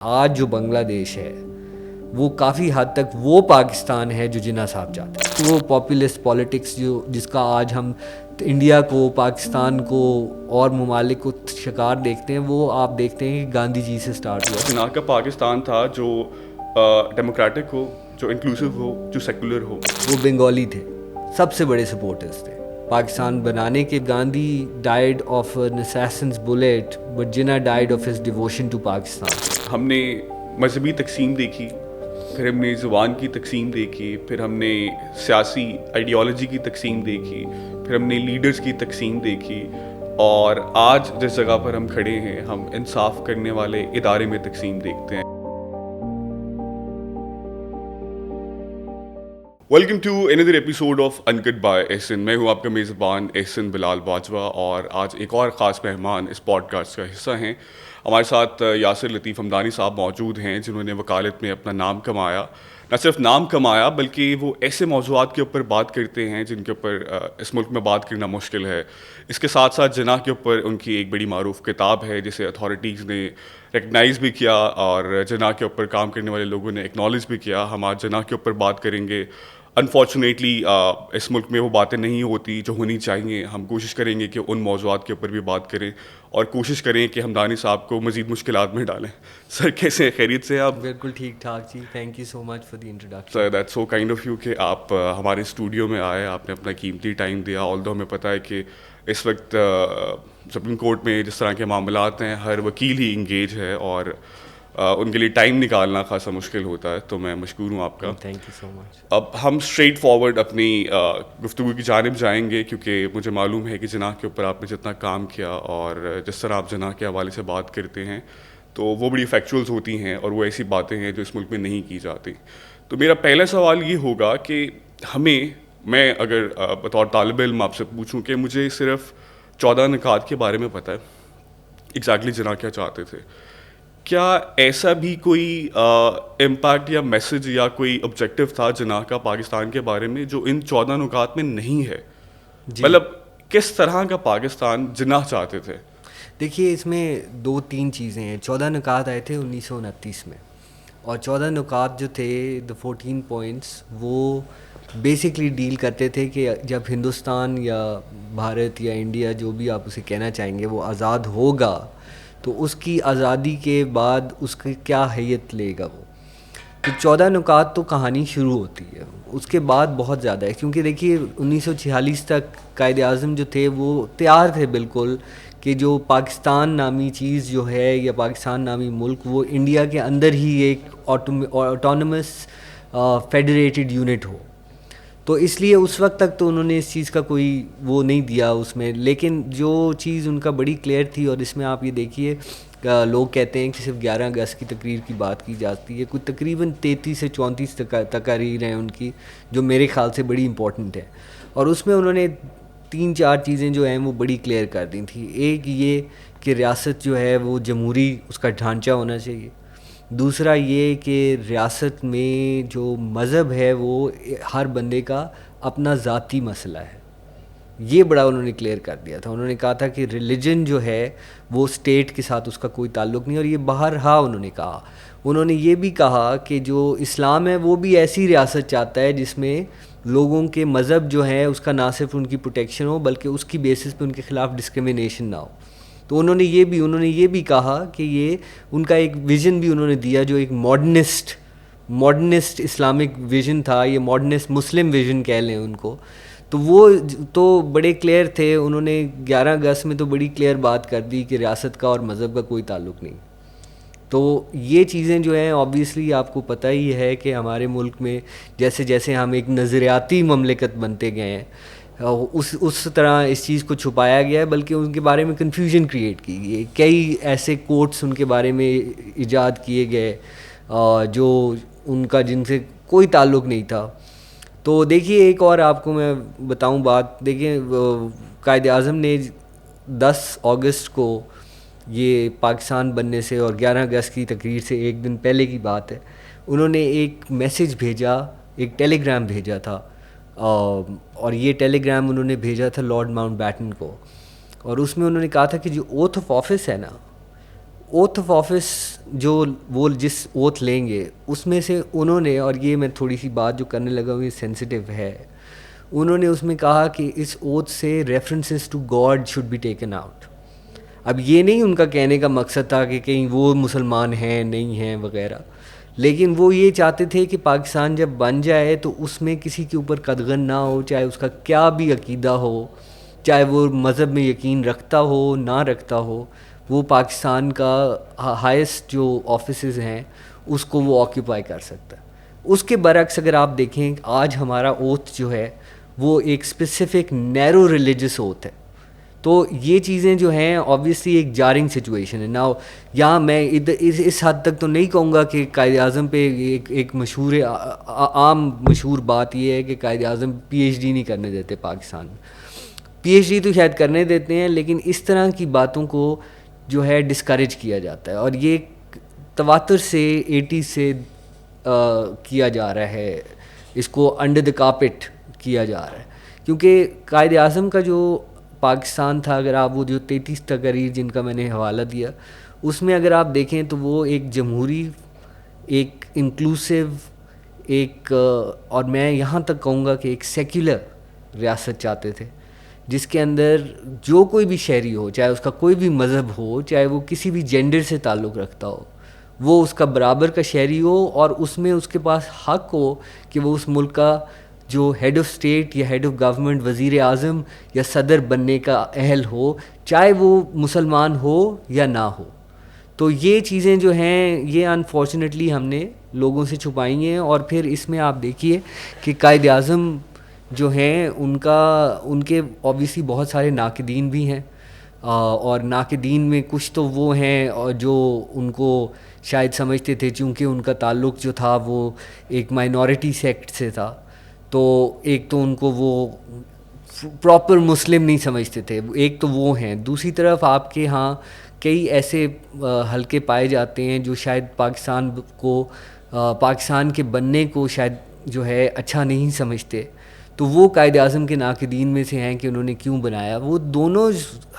آج جو بنگلہ دیش ہے وہ کافی حد تک وہ پاکستان ہے جو جناح صاحب چاہتے ہیں. وہ پاپولسٹ پالیٹکس جس کا آج ہم انڈیا کو، پاکستان کو اور ممالک کو شکار دیکھتے ہیں، وہ آپ دیکھتے ہیں کہ گاندھی جی سے سٹارٹ ہوا. جناح کا پاکستان تھا جو ڈیموکریٹک ہو، جو انکلوسیو ہو، جو سیکولر ہو. وہ بنگالی تھے، سب سے بڑے سپورٹرز تھے پاکستان بنانے کے. Gandhi died of an assassin's bullet but Jinnah died of his devotion to Pakistan. ہم نے مذہبی تقسیم دیکھی، پھر ہم نے زبان کی تقسیم دیکھی، پھر ہم نے سیاسی آئیڈیالوجی کی تقسیم دیکھی، پھر ہم نے لیڈرز کی تقسیم دیکھی، اور آج جس جگہ پر ہم کھڑے ہیں ہم انصاف کرنے والے ادارے میں تقسیم دیکھتے ہیں. Welcome to another episode of uncut by Ahsan. میں ہوں آپ کا میزبان احسن بلال باجوہ، اور آج ایک اور خاص مہمان اس پوڈ کاسٹ کا حصہ ہیں. ہمارے ساتھ یاسر لطیف ہمدانی صاحب موجود ہیں، جنہوں نے وکالت میں اپنا نام کمایا. نہ صرف نام کمایا بلکہ وہ ایسے موضوعات کے اوپر بات کرتے ہیں جن کے اوپر اس ملک میں بات کرنا مشکل ہے. اس کے ساتھ ساتھ جناح کے اوپر ان کی ایک بڑی معروف کتاب ہے جسے اتھارٹیز نے ریکگنائز بھی کیا اور جناح کے اوپر کام کرنے والے لوگوں نے ایکنالج بھی کیا. ہم آج جناح کے اوپر بات کریں گے. انفارچونیٹلی اس ملک میں وہ باتیں نہیں ہوتی جو ہونی چاہیے. ہم کوشش کریں گے کہ ان موضوعات کے اوپر بھی بات کریں اور کوشش کریں کہ ہمدانی صاحب کو مزید مشکلات میں ڈالیں. سر کیسے ہیں؟ خیریت سے آپ؟ بالکل ٹھیک ٹھاک جی، thank you so much for the introduction. Sir that's so kind of you کہ آپ ہمارے اسٹوڈیو میں آئے، آپ نے اپنا قیمتی ٹائم دیا. آلدو ہمیں پتہ ہے کہ اس وقت سپریم کورٹ میں جس طرح کے معاملات ہیں ہر وکیل ہی انگیج ہے اور ان کے لیے ٹائم نکالنا خاصا مشکل ہوتا ہے. تو میں مشکور ہوں آپ کا. تھینک یو سو مچ. اب ہم اسٹریٹ فارورڈ اپنی گفتگو کی جانب جائیں گے، کیونکہ مجھے معلوم ہے کہ جناح کے اوپر آپ نے جتنا کام کیا اور جس طرح آپ جناح کے حوالے سے بات کرتے ہیں تو وہ بڑی فیکچولز ہوتی ہیں اور وہ ایسی باتیں ہیں جو اس ملک میں نہیں کی جاتی. تو میرا پہلا سوال یہ ہوگا کہ میں اگر بطور طالب علم آپ سے پوچھوں کہ مجھے صرف 14 نکات کے بارے میں پتہ ہے ایگزیکٹلی جناح کیا چاہتے تھے، کیا ایسا بھی کوئی امپیکٹ یا میسج یا کوئی آبجیکٹو تھا جناح کا پاکستان کے بارے میں جو ان 14 نکات میں نہیں ہے؟ مطلب کس طرح کا پاکستان جناح چاہتے تھے؟ دیکھیے، اس میں 2-3 چیزیں ہیں. 14 نکات آئے تھے 1929 میں، اور 14 نکات جو تھے دا 14 پوائنٹس وہ بیسکلی ڈیل کرتے تھے کہ جب ہندوستان یا بھارت یا انڈیا جو بھی آپ اسے کہنا چاہیں گے وہ آزاد ہوگا تو اس کی آزادی کے بعد اس کی کیا حیت لے گا وہ. تو 14 نکات تو کہانی شروع ہوتی ہے، اس کے بعد بہت زیادہ ہے. کیونکہ دیکھیے 1946 تک قائد اعظم جو تھے وہ تیار تھے بالکل کہ جو پاکستان نامی چیز جو ہے یا پاکستان نامی ملک وہ انڈیا کے اندر ہی ایک آٹونمس فیڈریٹڈ یونٹ ہو. تو اس لیے اس وقت تک تو انہوں نے اس چیز کا کوئی وہ نہیں دیا اس میں. لیکن جو چیز ان کا بڑی کلیئر تھی، اور اس میں آپ یہ دیکھیے لوگ کہتے ہیں کہ صرف 11 اگست کی تقریر کی بات کی جاتی ہے، کوئی تقریباً 33 سے 34 تقاریر ہیں ان کی جو میرے خیال سے بڑی امپورٹنٹ ہے. اور اس میں انہوں نے 3-4 چیزیں جو ہیں وہ بڑی کلیئر کر دی تھیں. ایک یہ کہ ریاست جو ہے وہ جمہوری اس کا ڈھانچہ ہونا چاہیے. دوسرا یہ کہ ریاست میں جو مذہب ہے وہ ہر بندے کا اپنا ذاتی مسئلہ ہے. یہ بڑا انہوں نے کلیئر کر دیا تھا. انہوں نے کہا تھا کہ ریلیجن جو ہے وہ اسٹیٹ کے ساتھ اس کا کوئی تعلق نہیں. اور یہ بہرہا انہوں نے کہا. انہوں نے یہ بھی کہا کہ جو اسلام ہے وہ بھی ایسی ریاست چاہتا ہے جس میں لوگوں کے مذہب جو ہے اس کا نہ صرف ان کی پروٹیکشن ہو بلکہ اس کی بیسس پہ ان کے خلاف ڈسکرمنیشن نہ ہو. تو انہوں نے یہ بھی کہا کہ یہ ان کا ایک ویژن بھی انہوں نے دیا جو ایک ماڈرنسٹ اسلامک ویژن تھا، یہ ماڈرنسٹ مسلم ویژن کہہ لیں ان کو. تو وہ تو بڑے کلیئر تھے. انہوں نے 11 اگست میں تو بڑی کلیئر بات کر دی کہ ریاست کا اور مذہب کا کوئی تعلق نہیں. تو یہ چیزیں جو ہیں آبویسلی آپ کو پتہ ہی ہے کہ ہمارے ملک میں جیسے جیسے ہم ایک نظریاتی مملکت بنتے گئے ہیں اس طرح اس چیز کو چھپایا گیا ہے، بلکہ ان کے بارے میں کنفیوژن کریٹ کی گئی. کئی ایسے کوٹس ان کے بارے میں ایجاد کیے گئے جو ان کا جن سے کوئی تعلق نہیں تھا. تو دیکھیے ایک اور آپ کو میں بتاؤں بات. دیکھیں قائد اعظم نے 10 اگست کو یہ پاکستان بننے سے اور 11 اگست کی تقریر سے ایک دن پہلے کی بات ہے، انہوں نے ایک میسج بھیجا، ایک ٹیلی گرام بھیجا تھا. اور یہ ٹیلی گرام انہوں نے بھیجا تھا لارڈ ماؤنٹ بیٹن کو. اور اس میں انہوں نے کہا تھا کہ جو اوتھ آف آفس ہے نا اوتھ آف آفس جو وہ جس اوتھ لیں گے اس میں سے انہوں نے, اور یہ میں تھوڑی سی بات جو کرنے لگا ہوں یہ سینسیٹیو ہے, انہوں نے اس میں کہا کہ اس اوتھ سے references to God should be taken out. اب یہ نہیں ان کا کہنے کا مقصد تھا کہ کہیں وہ مسلمان ہیں نہیں ہیں وغیرہ, لیکن وہ یہ چاہتے تھے کہ پاکستان جب بن جائے تو اس میں کسی کے اوپر قدغن نہ ہو, چاہے اس کا کیا بھی عقیدہ ہو, چاہے وہ مذہب میں یقین رکھتا ہو نہ رکھتا ہو, وہ پاکستان کا ہائیسٹ جو آفیسز ہیں اس کو وہ آکیوپائی کر سکتا ہے. اس کے برعکس اگر آپ دیکھیں آج ہمارا اوتھ جو ہے وہ ایک اسپیسیفک نیرو ریلیجس اوتھ ہے. تو یہ چیزیں جو ہیں آبویسلی ایک جارنگ سچویشن ہے نا. یہاں میں اس حد تک تو نہیں کہوں گا کہ قائد اعظم پہ ایک مشہور عام مشہور بات یہ ہے کہ Quaid Azam P H D نہیں کرنے دیتے پاکستان میں. پی ایچ ڈی تو شاید کرنے دیتے ہیں, لیکن اس طرح کی باتوں کو جو ہے ڈسکریج کیا جاتا ہے, اور یہ تواتر سے 80 سے کیا جا رہا ہے, اس کو انڈر دا کارپٹ کیا جا رہا ہے. کیونکہ قائد اعظم کا جو پاکستان تھا, اگر آپ وہ جو 33 تقاریر جن کا میں نے حوالہ دیا اس میں اگر آپ دیکھیں تو وہ ایک جمہوری, ایک انکلوسیو, ایک اور میں یہاں تک کہوں گا کہ ایک سیکولر ریاست چاہتے تھے, جس کے اندر جو کوئی بھی شہری ہو, چاہے اس کا کوئی بھی مذہب ہو, چاہے وہ کسی بھی جینڈر سے تعلق رکھتا ہو, وہ اس کا برابر کا شہری ہو, اور اس میں اس کے پاس حق ہو کہ وہ اس ملک کا جو ہیڈ آف اسٹیٹ یا ہیڈ آف گورنمنٹ, وزیر اعظم یا صدر بننے کا اہل ہو, چاہے وہ مسلمان ہو یا نہ ہو. تو یہ چیزیں جو ہیں یہ انفارچونیٹلی ہم نے لوگوں سے چھپائی ہیں. اور پھر اس میں آپ دیکھیے کہ قائد اعظم جو ہیں ان کے اوبویسلی بہت سارے ناقدین بھی ہیں, اور ناقدین میں کچھ تو وہ ہیں اور جو ان کو شاید سمجھتے تھے, چونکہ ان کا تعلق جو تھا وہ ایک مائنورٹی سیکٹ سے تھا, تو ایک تو ان کو وہ پراپر مسلم نہیں سمجھتے تھے, ایک تو وہ ہیں. دوسری طرف آپ کے ہاں کئی ایسے حلقے پائے جاتے ہیں جو شاید پاکستان کے بننے کو شاید جو ہے اچھا نہیں سمجھتے, تو وہ قائد اعظم کے ناقدین میں سے ہیں کہ انہوں نے کیوں بنایا. وہ دونوں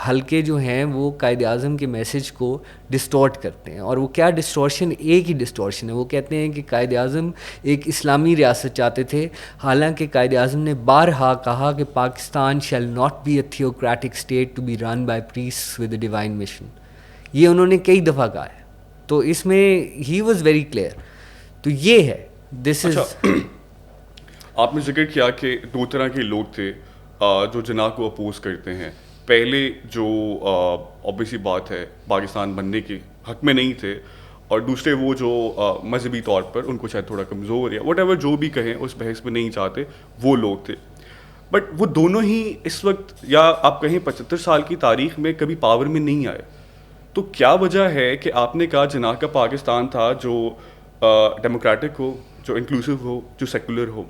حلقے جو ہیں وہ قائد اعظم کے میسج کو ڈسٹورٹ کرتے ہیں, اور وہ کیا ڈسٹورشن, ایک ہی ڈسٹورشن ہے. وہ کہتے ہیں کہ قائد اعظم ایک اسلامی ریاست چاہتے تھے, حالانکہ قائد اعظم نے بارہا کہا کہ Pakistan shall not be a theocratic state to be run by priests with a divine mission. یہ انہوں نے کئی دفعہ کہا ہے, تو اس میں ہی واز ویری کلیئر. تو یہ ہے دس از. آپ نے ذکر کیا کہ دو طرح کے لوگ تھے جو جناح کو اپوز کرتے ہیں. پہلے جو obviously بات ہے پاکستان بننے کے حق میں نہیں تھے, اور دوسرے وہ جو مذہبی طور پر ان کو شاید تھوڑا کمزور یا وٹ ایور جو بھی کہیں اس بحث میں نہیں چاہتے, وہ لوگ تھے. بٹ وہ دونوں ہی اس وقت, یا آپ کہیں 75 سال کی تاریخ میں کبھی پاور میں نہیں آئے. تو کیا وجہ ہے کہ آپ نے کہا جناح کا پاکستان تھا جو ڈیموکریٹک ہو, جو انکلوسیو ہو, جو سیکولر ہو,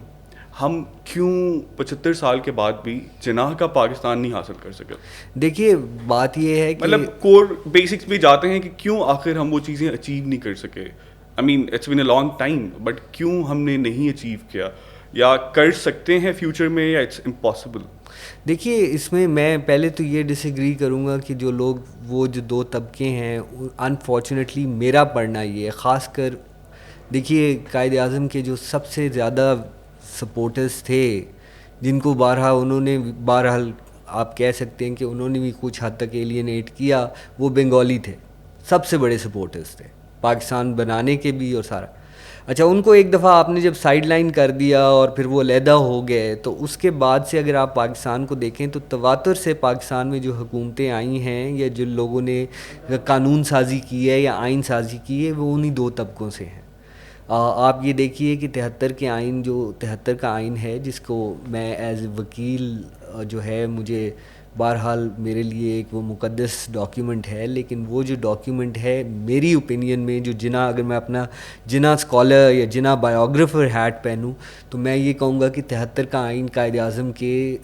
ہم کیوں 75 سال کے بعد بھی جناح کا پاکستان نہیں حاصل کر سکے؟ دیکھیے بات یہ ہے کہ مطلب کور بیسکس بھی جاتے ہیں کہ کیوں آخر ہم وہ چیزیں اچیو نہیں کر سکے. I mean it's been a long time, but کیوں ہم نے نہیں اچیو کیا, یا کر سکتے ہیں فیوچر میں, یا اٹس امپاسبل؟ دیکھیے اس میں پہلے تو یہ ڈس ایگری کروں گا کہ جو لوگ وہ جو دو طبقے ہیں, انفارچونیٹلی میرا پڑھنا یہ ہے خاص کر. دیکھیے قائد اعظم کے جو سب سے زیادہ سپورٹرز تھے, جن کو بہرحال آپ کہہ سکتے ہیں کہ انہوں نے بھی کچھ حد تک ایلینیٹ کیا, وہ بنگالی تھے. سب سے بڑے سپورٹرز تھے پاکستان بنانے کے بھی اور سارا. اچھا, ان کو ایک دفعہ آپ نے جب سائڈ لائن کر دیا اور پھر وہ علیحدہ ہو گئے, تو اس کے بعد سے اگر آپ پاکستان کو دیکھیں تو تواتر سے پاکستان میں جو حکومتیں آئی ہیں یا جن لوگوں نے قانون سازی کی ہے یا آئین سازی کی ہے, وہ انہی دو طبقوں سے ہیں. آپ یہ دیکھیے کہ 73 کا آئین ہے, جس کو میں ایز اے وکیل جو ہے مجھے بہرحال میرے لیے ایک وہ مقدس ڈاکیومنٹ ہے, لیکن وہ جو ڈاکیومنٹ ہے میری اوپینین میں جو اگر میں اپنا جناح اسکالر یا جناح بایوگرافر ہیٹ پہنوں تو میں یہ کہوں گا کہ 73 کا آئین قائد اعظم کے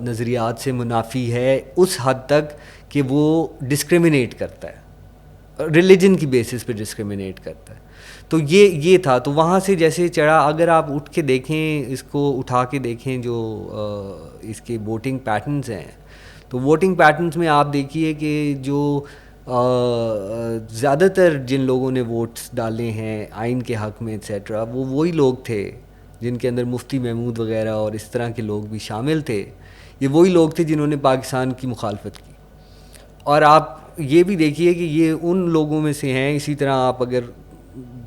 نظریات سے منافی ہے اس حد تک کہ وہ ڈسکریمنیٹ کرتا ہے, ریلیجن کی بیسس پہ ڈسکریمنیٹ کرتا ہے. تو یہ تھا. تو وہاں سے جیسے چڑھا, اگر آپ اٹھ کے دیکھیں, اس کو اٹھا کے دیکھیں جو اس کے ووٹنگ پیٹرنز ہیں, تو ووٹنگ پیٹرنز میں آپ دیکھیے کہ جو زیادہ تر جن لوگوں نے ووٹس ڈالے ہیں آئین کے حق میں ایٹسیٹرا وہ وہی لوگ تھے جن کے اندر مفتی محمود وغیرہ اور اس طرح کے لوگ بھی شامل تھے. یہ وہی لوگ تھے جنہوں نے پاکستان کی مخالفت کی. اور آپ یہ بھی دیکھیے کہ یہ ان لوگوں میں سے ہیں. اسی طرح آپ اگر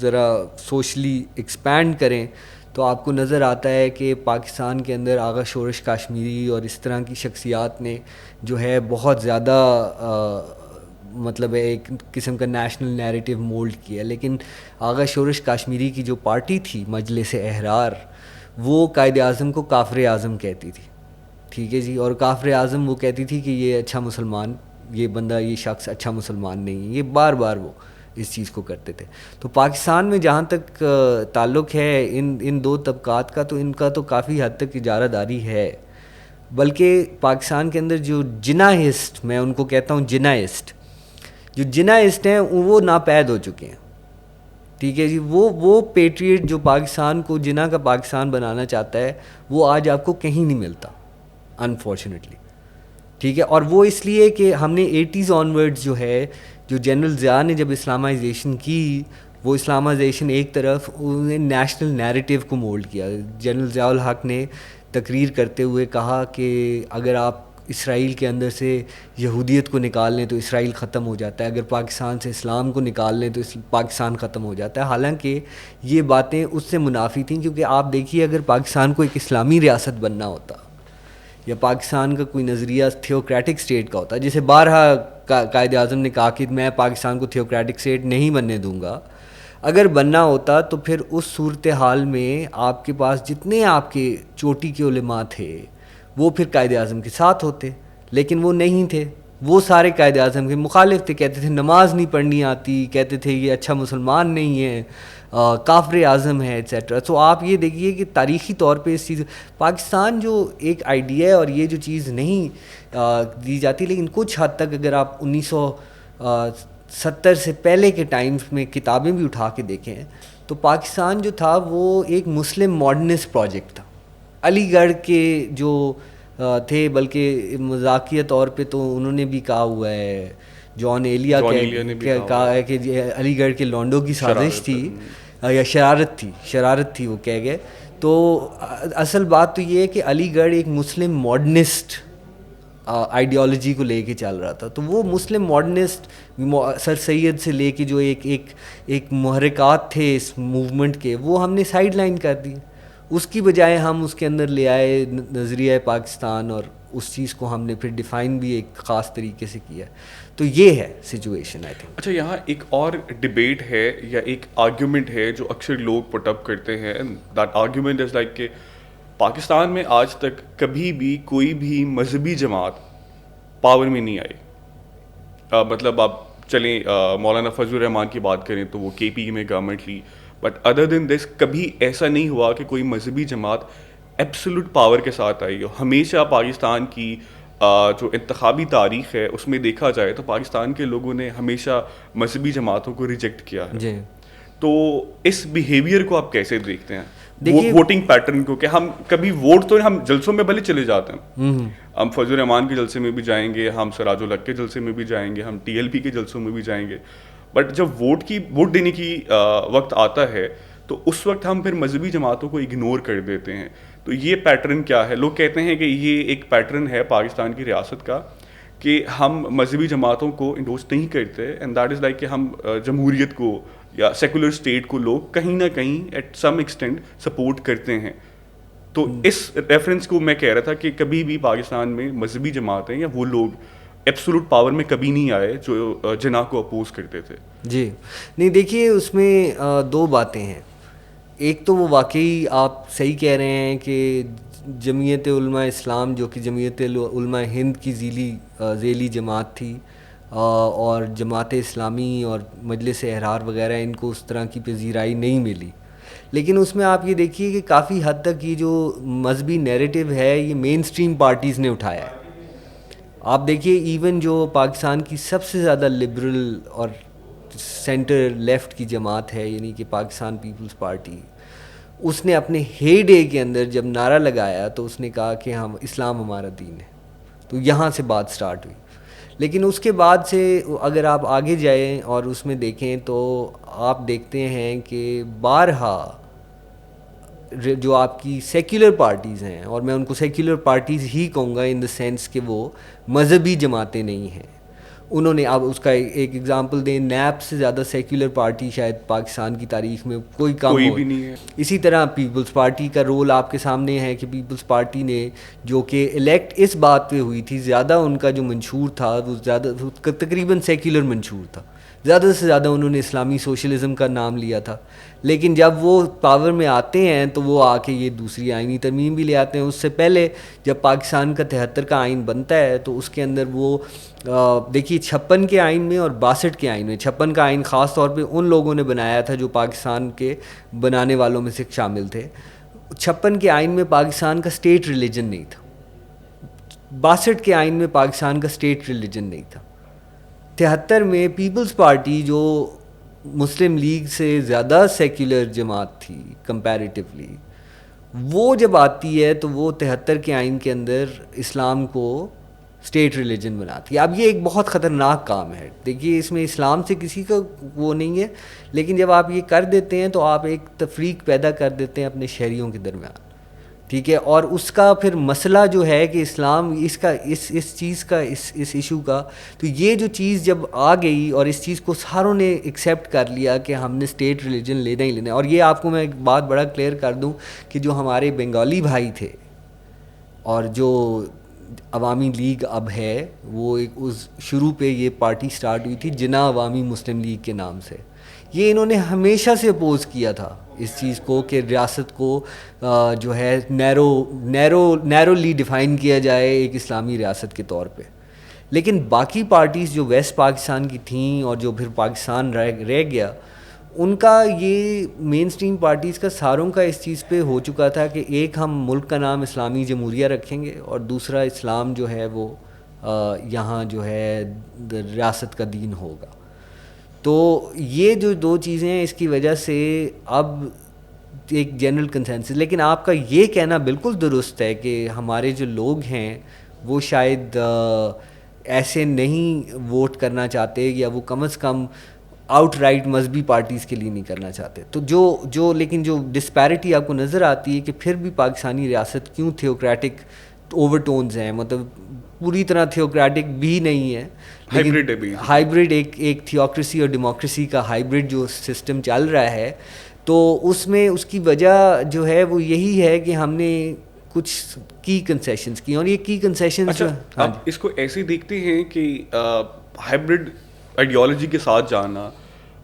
ذرا سوشلی ایکسپینڈ کریں تو آپ کو نظر آتا ہے کہ پاکستان کے اندر آغا شورش کاشمیری اور اس طرح کی شخصیات نے جو ہے بہت زیادہ مطلب ایک قسم کا نیشنل نیریٹو مولڈ کیا. لیکن آغا شورش کاشمیری کی جو پارٹی تھی مجلس احرار وہ قائد اعظم کو کافر اعظم کہتی تھی. ٹھیک ہے جی. اور کافر اعظم وہ کہتی تھی کہ یہ اچھا مسلمان، یہ بندہ، یہ شخص اچھا مسلمان نہیں ہے. یہ بار بار وہ اس چیز کو کرتے تھے. تو پاکستان میں جہاں تک تعلق ہے ان دو طبقات کا، تو ان کا تو کافی حد تک اجارہ داری ہے. بلکہ پاکستان کے اندر جو جناحسٹ، میں ان کو کہتا ہوں جناحسٹ، جو جناحسٹ ہیں وہ ناپید ہو چکے ہیں. ٹھیک ہے جی. وہ پیٹریٹ جو پاکستان کو جناح کا پاکستان بنانا چاہتا ہے وہ آج آپ کو کہیں نہیں ملتا انفارچونیٹلی. ٹھیک ہے. اور وہ اس لیے کہ ہم نے 80s آنورڈز جو ہے، جو جنرل ضیاء نے جب اسلامائزیشن کی، وہ اسلامائزیشن ایک طرف انہیں نیشنل نیریٹو کو مولڈ کیا. جنرل ضیاء الحق نے تقریر کرتے ہوئے کہا کہ اگر آپ اسرائیل کے اندر سے یہودیت کو نکال لیں تو اسرائیل ختم ہو جاتا ہے، اگر پاکستان سے اسلام کو نکال لیں تو پاکستان ختم ہو جاتا ہے. حالانکہ یہ باتیں اس سے منافی تھیں، کیونکہ آپ دیکھیے اگر پاکستان کو ایک اسلامی ریاست بننا ہوتا یا پاکستان کا کوئی نظریہ تھیوکریٹک اسٹیٹ کا ہوتا، جیسے بارہا قائد اعظم نے کہا کہ میں پاکستان کو تھیوکریٹک اسٹیٹ نہیں بننے دوں گا، اگر بننا ہوتا تو پھر اس صورتحال میں آپ کے پاس جتنے آپ کے چوٹی کے علماء تھے وہ پھر قائد اعظم کے ساتھ ہوتے. لیکن وہ نہیں تھے. وہ سارے قائد اعظم کے مخالف تھے. کہتے تھے نماز نہیں پڑھنی آتی، کہتے تھے یہ اچھا مسلمان نہیں ہے، کافر اعظم ہے ایٹسیٹرا. تو آپ یہ دیکھیے کہ تاریخی طور پہ اس چیز پاکستان جو ایک آئیڈیا ہے اور یہ جو چیز نہیں دی جاتی، لیکن کچھ حد تک اگر آپ 1970 سے پہلے کے ٹائمز میں کتابیں بھی اٹھا کے دیکھیں تو پاکستان جو تھا وہ ایک مسلم ماڈرنسٹ پروجیکٹ تھا. علی گڑھ کے جو تھے، بلکہ مذاقیہ طور پہ تو انہوں نے بھی کہا ہوا ہے، جان ایلیا نے کہا ہے کہ علی گڑھ کے لانڈوں کی سازش تھی یا شرارت تھی وہ کہہ گئے. تو اصل بات تو یہ ہے کہ علی گڑھ ایک مسلم ماڈرنسٹ آئیڈیالوجی کو لے کے چل رہا تھا. تو وہ مسلم ماڈرنسٹ سر سید سے لے کے جو ایک محرکات تھے اس موومنٹ کے، وہ ہم نے سائیڈ لائن کر دی. اس کی بجائے ہم اس کے اندر لے آئے نظریہ پاکستان، اور اس چیز کو ہم نے پھر ڈیفائن بھی ایک خاص طریقے سے کیا. تو یہ ہے سچویشن آئی تھنک. اچھا، یہاں ایک اور ڈبیٹ ہے یا ایک آرگیومنٹ ہے جو اکثر لوگ پٹ اپ کرتے ہیں. دیٹ آرگیومنٹ از لائک کہ پاکستان میں آج تک کبھی بھی کوئی بھی مذہبی جماعت پاور میں نہیں آئی. مطلب آپ چلیں مولانا فضل الرحمان کی بات کریں تو وہ کے پی میں گورنمنٹ لی، بٹ ادر دین دس کبھی ایسا نہیں ہوا کہ کوئی مذہبی جماعت ایبسولوٹ پاور کے ساتھ آئی ہو. ہمیشہ پاکستان کی جو انتخابی تاریخ ہے اس میں دیکھا جائے تو پاکستان کے لوگوں نے ہمیشہ مذہبی جماعتوں کو ریجیکٹ کیا ہے. جی. تو اس بیہیویئر کو آپ کیسے دیکھتے ہیں، ووٹنگ پیٹرن کو؟ کہ ہم کبھی ووٹ تو ہم جلسوں میں بھلے چلے جاتے ہیں، ہم فضل الرحمان کے جلسے میں بھی جائیں گے، ہم سراج الحق کے جلسے میں بھی جائیں گے، ہم ٹی ایل پی کے جلسوں میں بھی جائیں گے، بٹ جب ووٹ دینے کی وقت آتا ہے تو اس وقت ہم پھر مذہبی جماعتوں کو اگنور کر دیتے ہیں. تو یہ پیٹرن کیا ہے؟ لوگ کہتے ہیں کہ یہ ایک پیٹرن ہے پاکستان کی ریاست کا کہ ہم مذہبی جماعتوں کو انڈورس نہیں کرتے، اینڈ دیٹ از لائک کہ ہم جمہوریت کو یا سیکولر اسٹیٹ کو لوگ کہیں نہ کہیں ایٹ سم ایکسٹینٹ سپورٹ کرتے ہیں. تو اس ریفرنس کو میں کہہ رہا تھا کہ کبھی بھی پاکستان میں مذہبی جماعتیں یا وہ لوگ ایبسولوٹ پاور میں کبھی نہیں آئے جو جناح کو اپوز کرتے تھے. جی نہیں، دیکھیے اس میں دو باتیں ہیں. ایک تو وہ واقعی آپ صحیح کہہ رہے ہیں کہ جمعیت علماء اسلام جو کہ جمعیت علماء ہند کی ذیلی جماعت تھی، اور جماعت اسلامی اور مجلس احرار وغیرہ، ان کو اس طرح کی پذیرائی نہیں ملی. لیکن اس میں آپ یہ دیکھیے کہ کافی حد تک یہ جو مذہبی نیریٹو ہے یہ مین اسٹریم پارٹیز نے اٹھایا ہے. آپ دیکھیے ایون جو پاکستان کی سب سے زیادہ لبرل اور سینٹر لیفٹ کی جماعت ہے، یعنی کہ پاکستان پیپلز پارٹی، اس نے اپنے ہی ڈے کے اندر جب نعرہ لگایا تو اس نے کہا کہ ہم اسلام ہمارا دین ہے. تو یہاں سے بات سٹارٹ ہوئی. لیکن اس کے بعد سے اگر آپ آگے جائیں اور اس میں دیکھیں تو آپ دیکھتے ہیں کہ بارہا جو آپ کی سیکولر پارٹیز ہیں، اور میں ان کو سیکولر پارٹیز ہی کہوں گا ان دا سینس کہ وہ مذہبی جماعتیں نہیں ہیں، انہوں نے، اب اس کا ایک ایگزامپل دیں، نیب سے زیادہ سیکولر پارٹی شاید پاکستان کی تاریخ میں کوئی کم کوئی ہو. بھی نہیں ہے. اسی طرح پیپلز پارٹی کا رول آپ کے سامنے ہے کہ پیپلز پارٹی نے جو کہ الیکٹ اس بات پہ ہوئی تھی، زیادہ ان کا جو منشور تھا وہ زیادہ تقریباً سیکولر منشور تھا، زیادہ سے زیادہ انہوں نے اسلامی سوشلزم کا نام لیا تھا. لیکن جب وہ پاور میں آتے ہیں تو وہ آ کے یہ دوسری آئینی ترمیم بھی لے آتے ہیں. اس سے پہلے جب پاکستان کا 73 کا آئین بنتا ہے تو اس کے اندر وہ دیکھیے 56 کے آئین میں اور 62 کے آئین میں، 56 کا آئین خاص طور پہ ان لوگوں نے بنایا تھا جو پاکستان کے بنانے والوں میں سے شامل تھے. 56 کے آئین میں پاکستان کا اسٹیٹ ریلیجن نہیں تھا، 62 کے آئین میں پاکستان کا اسٹیٹ ریلیجن نہیں تھا. 73 میں پیپلز پارٹی جو مسلم لیگ سے زیادہ سیکولر جماعت تھی کمپیریٹیولی، وہ جب آتی ہے تو وہ 73 کے آئین کے اندر اسلام کو اسٹیٹ ریلیجن بناتی ہے. اب یہ ایک بہت خطرناک کام ہے. دیکھیے اس میں اسلام سے کسی کا وہ نہیں ہے، لیکن جب آپ یہ کر دیتے ہیں تو آپ ایک تفریق پیدا کر دیتے ہیں اپنے شہریوں کے درمیان، ٹھیک ہے. اور اس کا پھر مسئلہ جو ہے کہ اسلام اس کا اس چیز کا اس ایشو کا، تو یہ جو چیز جب آ گئی اور اس چیز کو ساروں نے ایکسیپٹ کر لیا کہ ہم نے اسٹیٹ ریلیجن لینا ہی لینا ہے. اور یہ آپ کو میں ایک بات بڑا کلیئر کر دوں کہ جو ہمارے بنگالی بھائی تھے اور جو عوامی لیگ اب ہے، وہ ایک اس شروع پہ یہ پارٹی سٹارٹ ہوئی تھی جنا عوامی مسلم لیگ کے نام سے. یہ انہوں نے ہمیشہ سے اپوز کیا تھا اس چیز کو کہ ریاست کو جو ہے نیرولی ڈیفائن کیا جائے ایک اسلامی ریاست کے طور پہ. لیکن باقی پارٹیز جو ویسٹ پاکستان کی تھیں اور جو پھر پاکستان رہ گیا، ان کا یہ مین سٹریم پارٹیز کا ساروں کا اس چیز پہ ہو چکا تھا کہ ایک ہم ملک کا نام اسلامی جمہوریہ رکھیں گے اور دوسرا اسلام جو ہے وہ یہاں جو ہے ریاست کا دین ہوگا. تو یہ جو دو چیزیں ہیں اس کی وجہ سے اب ایک جنرل کنسنسس. لیکن آپ کا یہ کہنا بالکل درست ہے کہ ہمارے جو لوگ ہیں وہ شاید ایسے نہیں ووٹ کرنا چاہتے، یا وہ کم از کم آؤٹ رائٹ مذہبی پارٹیز کے لیے نہیں کرنا چاہتے. تو جو لیکن جو ڈسپیرٹی آپ کو نظر آتی ہے کہ پھر بھی پاکستانی ریاست کیوں تھیوکریٹک اوور ٹونز ہیں، مطلب پوری طرح تھیوکریٹک بھی نہیں ہے، ہائیبرڈ ایک تھیوکریسی اور ڈیموکریسی کا ہائیبرڈ جو سسٹم چل رہا ہے. تو اس میں اس کی وجہ جو ہے وہ یہی ہے کہ ہم نے کچھ کی کنسیشنز کی، اور یہ کی کنسیشنز آپ اس کو ایسے دیکھتے ہیں کہ ہائیبرڈ آئیڈیالوجی کے ساتھ جانا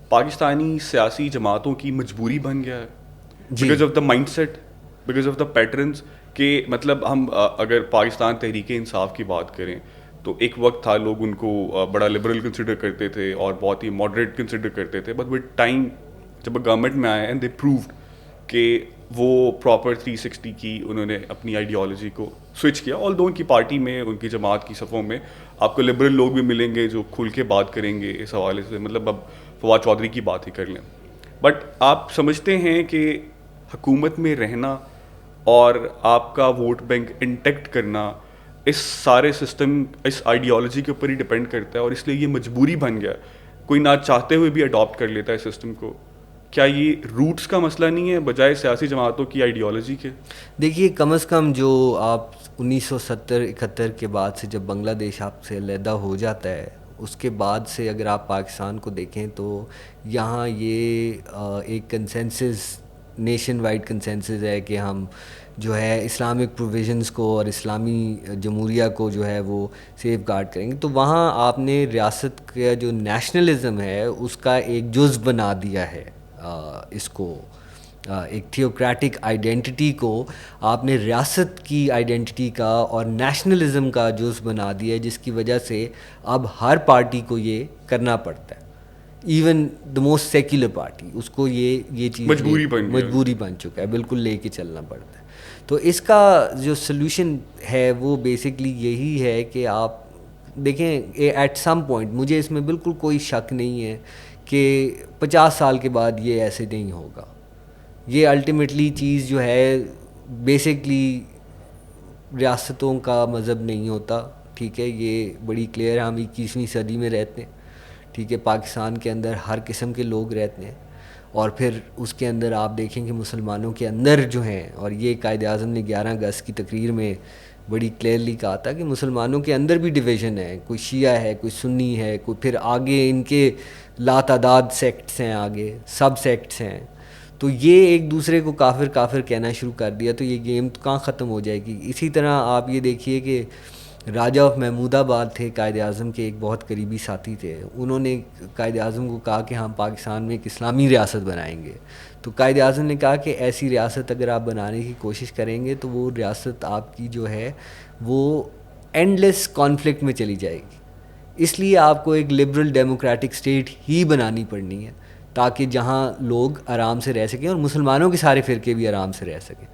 پاکستانی سیاسی جماعتوں کی مجبوری بن گیا ہے، because of the mindset, because of the patterns. کہ مطلب ہم اگر پاکستان تحریک انصاف کی بات کریں تو ایک وقت تھا لوگ ان کو بڑا لبرل کنسیڈر کرتے تھے اور بہت ہی ماڈریٹ کنسیڈر کرتے تھے، بٹ ود ٹائم جب گورنمنٹ میں آئے اینڈ دے پرووڈ کہ وہ پراپر 360 کی انہوں نے اپنی آئیڈیالوجی کو سوئچ کیا. آل دو ان کی پارٹی میں، ان کی جماعت کی صفوں میں آپ کو لبرل لوگ بھی ملیں گے جو کھل کے بات کریں گے اس حوالے سے. مطلب اب فواد چودھری کی بات ہی کر لیں، بٹ آپ سمجھتے ہیں کہ حکومت میں رہنا اور آپ کا ووٹ بینک انٹیکٹ کرنا اس سارے سسٹم، اس آئیڈیالوجی کے اوپر ہی ڈپینڈ کرتا ہے، اور اس لیے یہ مجبوری بن گیا، کوئی نہ چاہتے ہوئے بھی اڈاپٹ کر لیتا ہے سسٹم کو. کیا یہ روٹس کا مسئلہ نہیں ہے بجائے سیاسی جماعتوں کی آئیڈیالوجی کے؟ دیکھیے کم از کم جو آپ 1970-71 کے بعد سے جب بنگلہ دیش آپ سے علیحدہ ہو جاتا ہے، اس کے بعد سے اگر آپ پاکستان کو دیکھیں تو یہاں یہ ایک کنسنسس، نیشن وائڈ کنسنسس ہے کہ ہم جو ہے اسلامک پروویژنس کو اور اسلامی جمہوریہ کو جو ہے وہ سیف گارڈ کریں گے. تو وہاں آپ نے ریاست کا جو نیشنلزم ہے اس کا ایک جز بنا دیا ہے. اس کو ایک تھیوکریٹک آئیڈینٹی کو آپ نے ریاست کی آئیڈینٹی کا اور نیشنلزم کا جز بنا دیا ہے، جس کی وجہ سے اب ہر پارٹی کو یہ کرنا پڑتا ہے. Even the most secular party اس کو یہ چیز مجبوری بن چکا ہے، بالکل لے کے چلنا پڑتا ہے. تو اس کا جو سلوشن ہے وہ بیسکلی یہی ہے کہ آپ دیکھیں ایٹ سم پوائنٹ، مجھے اس میں بالکل کوئی شک نہیں ہے کہ 50 سال کے بعد یہ ایسے نہیں ہوگا. یہ الٹیمیٹلی چیز جو ہے بیسکلی ریاستوں کا مذہب نہیں ہوتا، ٹھیک ہے, یہ بڑی کلیئر ہے. ہم 21ویں صدی میں رہتے ہیں, ٹھیک ہے, پاکستان کے اندر ہر قسم کے لوگ رہتے ہیں, اور پھر اس کے اندر آپ دیکھیں کہ مسلمانوں کے اندر جو ہیں, اور یہ قائد اعظم نے 11 اگست کی تقریر میں بڑی کلیئرلی کہا تھا کہ مسلمانوں کے اندر بھی ڈویژن ہے, کوئی شیعہ ہے, کوئی سنی ہے, کوئی پھر آگے ان کے لاتعداد سیکٹس ہیں, آگے سب سیکٹس ہیں. تو یہ ایک دوسرے کو کافر کافر کہنا شروع کر دیا, تو یہ گیم تو کہاں ختم ہو جائے گی. اسی طرح آپ یہ دیکھیے کہ راجہ آف محمود آباد تھے, قائد اعظم کے ایک بہت قریبی ساتھی تھے. انہوں نے قائد اعظم کو کہا کہ ہم پاکستان میں ایک اسلامی ریاست بنائیں گے. تو قائد اعظم نے کہا کہ ایسی ریاست اگر آپ بنانے کی کوشش کریں گے تو وہ ریاست آپ کی جو ہے وہ اینڈ لیس کانفلکٹ میں چلی جائے گی. اس لیے آپ کو ایک لبرل ڈیموکریٹک اسٹیٹ ہی بنانی پڑنی ہے, تاکہ جہاں لوگ آرام سے رہ سکیں اور مسلمانوں کے سارے فرقے بھی آرام سے رہ سکیں.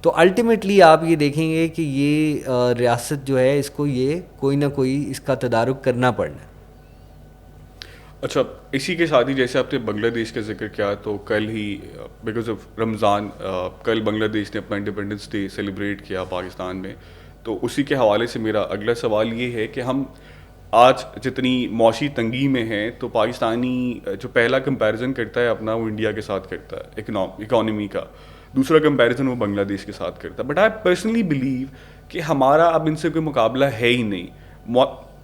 تو الٹیمیٹلی آپ یہ دیکھیں گے کہ یہ ریاست جو ہے اس کو یہ کوئی نہ کوئی اس کا تدارک کرنا پڑنا ہے. اچھا, اسی کے ساتھ ہی جیسے آپ نے بنگلہ دیش کا ذکر کیا, تو کل ہی بیکاز آف رمضان کل بنگلہ دیش نے اپنا انڈیپینڈنس ڈے سیلیبریٹ کیا پاکستان میں. تو اسی کے حوالے سے میرا اگلا سوال یہ ہے کہ ہم آج جتنی معاشی تنگی میں ہیں, تو پاکستانی جو پہلا کمپیریزن کرتا ہے اپنا, وہ انڈیا کے ساتھ کرتا ہے اکانومی کا. دوسرا کمپیریزن وہ بنگلہ دیش کے ساتھ کرتا ہے. بٹ آئی پرسنلی بلیو کہ ہمارا اب ان سے کوئی مقابلہ ہے ہی نہیں.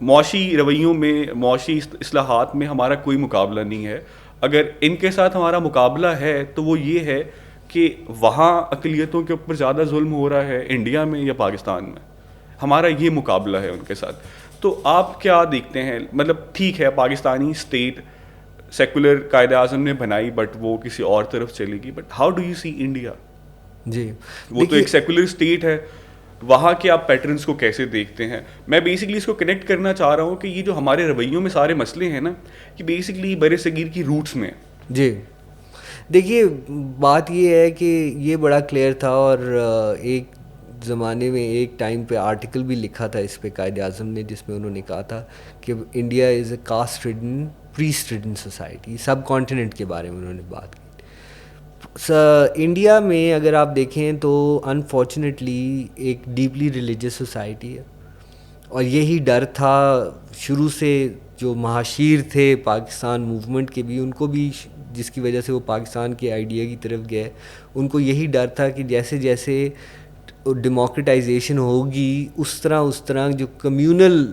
معاشی رویوں میں, معاشی اصلاحات میں ہمارا کوئی مقابلہ نہیں ہے. اگر ان کے ساتھ ہمارا مقابلہ ہے تو وہ یہ ہے کہ وہاں اقلیتوں کے اوپر زیادہ ظلم ہو رہا ہے انڈیا میں یا پاکستان میں. ہمارا یہ مقابلہ ہے ان کے ساتھ. تو آپ کیا دیکھتے ہیں, مطلب ٹھیک ہے پاکستانی اسٹیٹ سیکولر قائد اعظم نے بنائی, بٹ وہ کسی اور طرف چلے گی. But how do you see India? جی, وہ تو ایک سیکولر اسٹیٹ ہے, وہاں کے آپ پیٹرنس کو کیسے دیکھتے ہیں؟ میں بیسکلی اس کو کنیکٹ کرنا چاہ رہا ہوں کہ یہ جو ہمارے رویوں میں سارے مسئلے ہیں نا, یہ بیسکلی بر صغیر کی روٹس میں. جی دیکھیے, بات یہ ہے کہ یہ بڑا کلیئر تھا, اور ایک زمانے میں ایک ٹائم پہ آرٹیکل بھی لکھا تھا اس پہ قائد اعظم نے, جس میں انہوں نے کہا تھا کہ India is a caste ridden priest ridden society. Subcontinent کے بارے میں انہوں نے بات کی. انڈیا میں اگر آپ دیکھیں تو انفارچونیٹلی ایک ڈیپلی ریلیجس سوسائٹی ہے, اور یہی ڈر تھا شروع سے. جو مہاشیر تھے پاکستان موومنٹ کے بھی, ان کو بھی, جس کی وجہ سے وہ پاکستان کے آئیڈیا کی طرف گئے, ان کو یہی ڈر تھا کہ جیسے جیسے ڈیموکریٹائزیشن ہوگی اس طرح جو کمیونل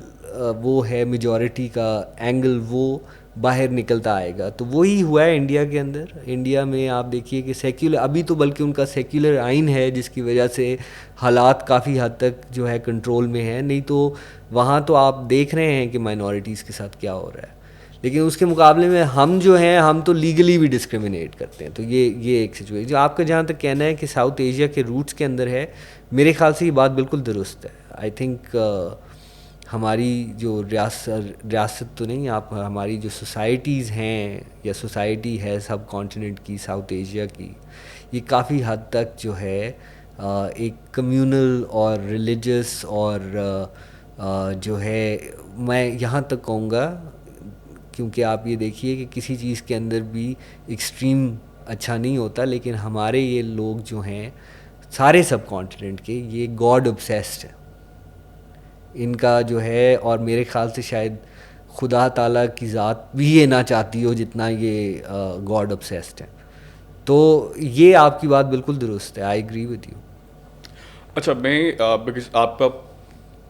وہ ہے میجورٹی کا اینگل, وہ باہر نکلتا آئے گا. تو وہی ہوا ہے انڈیا کے اندر. انڈیا میں آپ دیکھیے کہ سیکولر, ابھی تو بلکہ ان کا سیکولر آئین ہے, جس کی وجہ سے حالات کافی حد تک جو ہے کنٹرول میں ہے. نہیں تو وہاں تو آپ دیکھ رہے ہیں کہ مائنورٹیز کے ساتھ کیا ہو رہا ہے. لیکن اس کے مقابلے میں ہم جو ہیں, ہم تو لیگلی بھی ڈسکریمنیٹ کرتے ہیں. تو یہ ایک سچویشن جو آپ کا جہاں تک کہنا ہے کہ ساؤتھ ایشیا کے روٹس کے اندر ہے, میرے خیال سے یہ بات بالکل درست ہے. آئی تھنک ہماری جو ریاست تو نہیں, آپ ہماری جو سوسائٹیز ہیں یا سوسائٹی ہے سب کانٹیننٹ کی, ساؤتھ ایشیا کی, یہ کافی حد تک جو ہے ایک کمیونل اور ریلیجس اور جو ہے, میں یہاں تک کہوں گا, کیونکہ آپ یہ دیکھیے کہ کسی چیز کے اندر بھی ایکسٹریم اچھا نہیں ہوتا, لیکن ہمارے یہ لوگ جو ہیں سارے سب کانٹیننٹ کے, یہ گاڈ obsessed ہیں ان کا جو ہے. اور میرے خیال سے شاید خدا تعالیٰ کی ذات بھی یہ نہ چاہتی ہو جتنا یہ گاڈ obsessed ہیں. تو یہ آپ کی بات بالکل درست ہے, آئی ایگری وتھ یو. اچھا, میں بیکاز آپ کا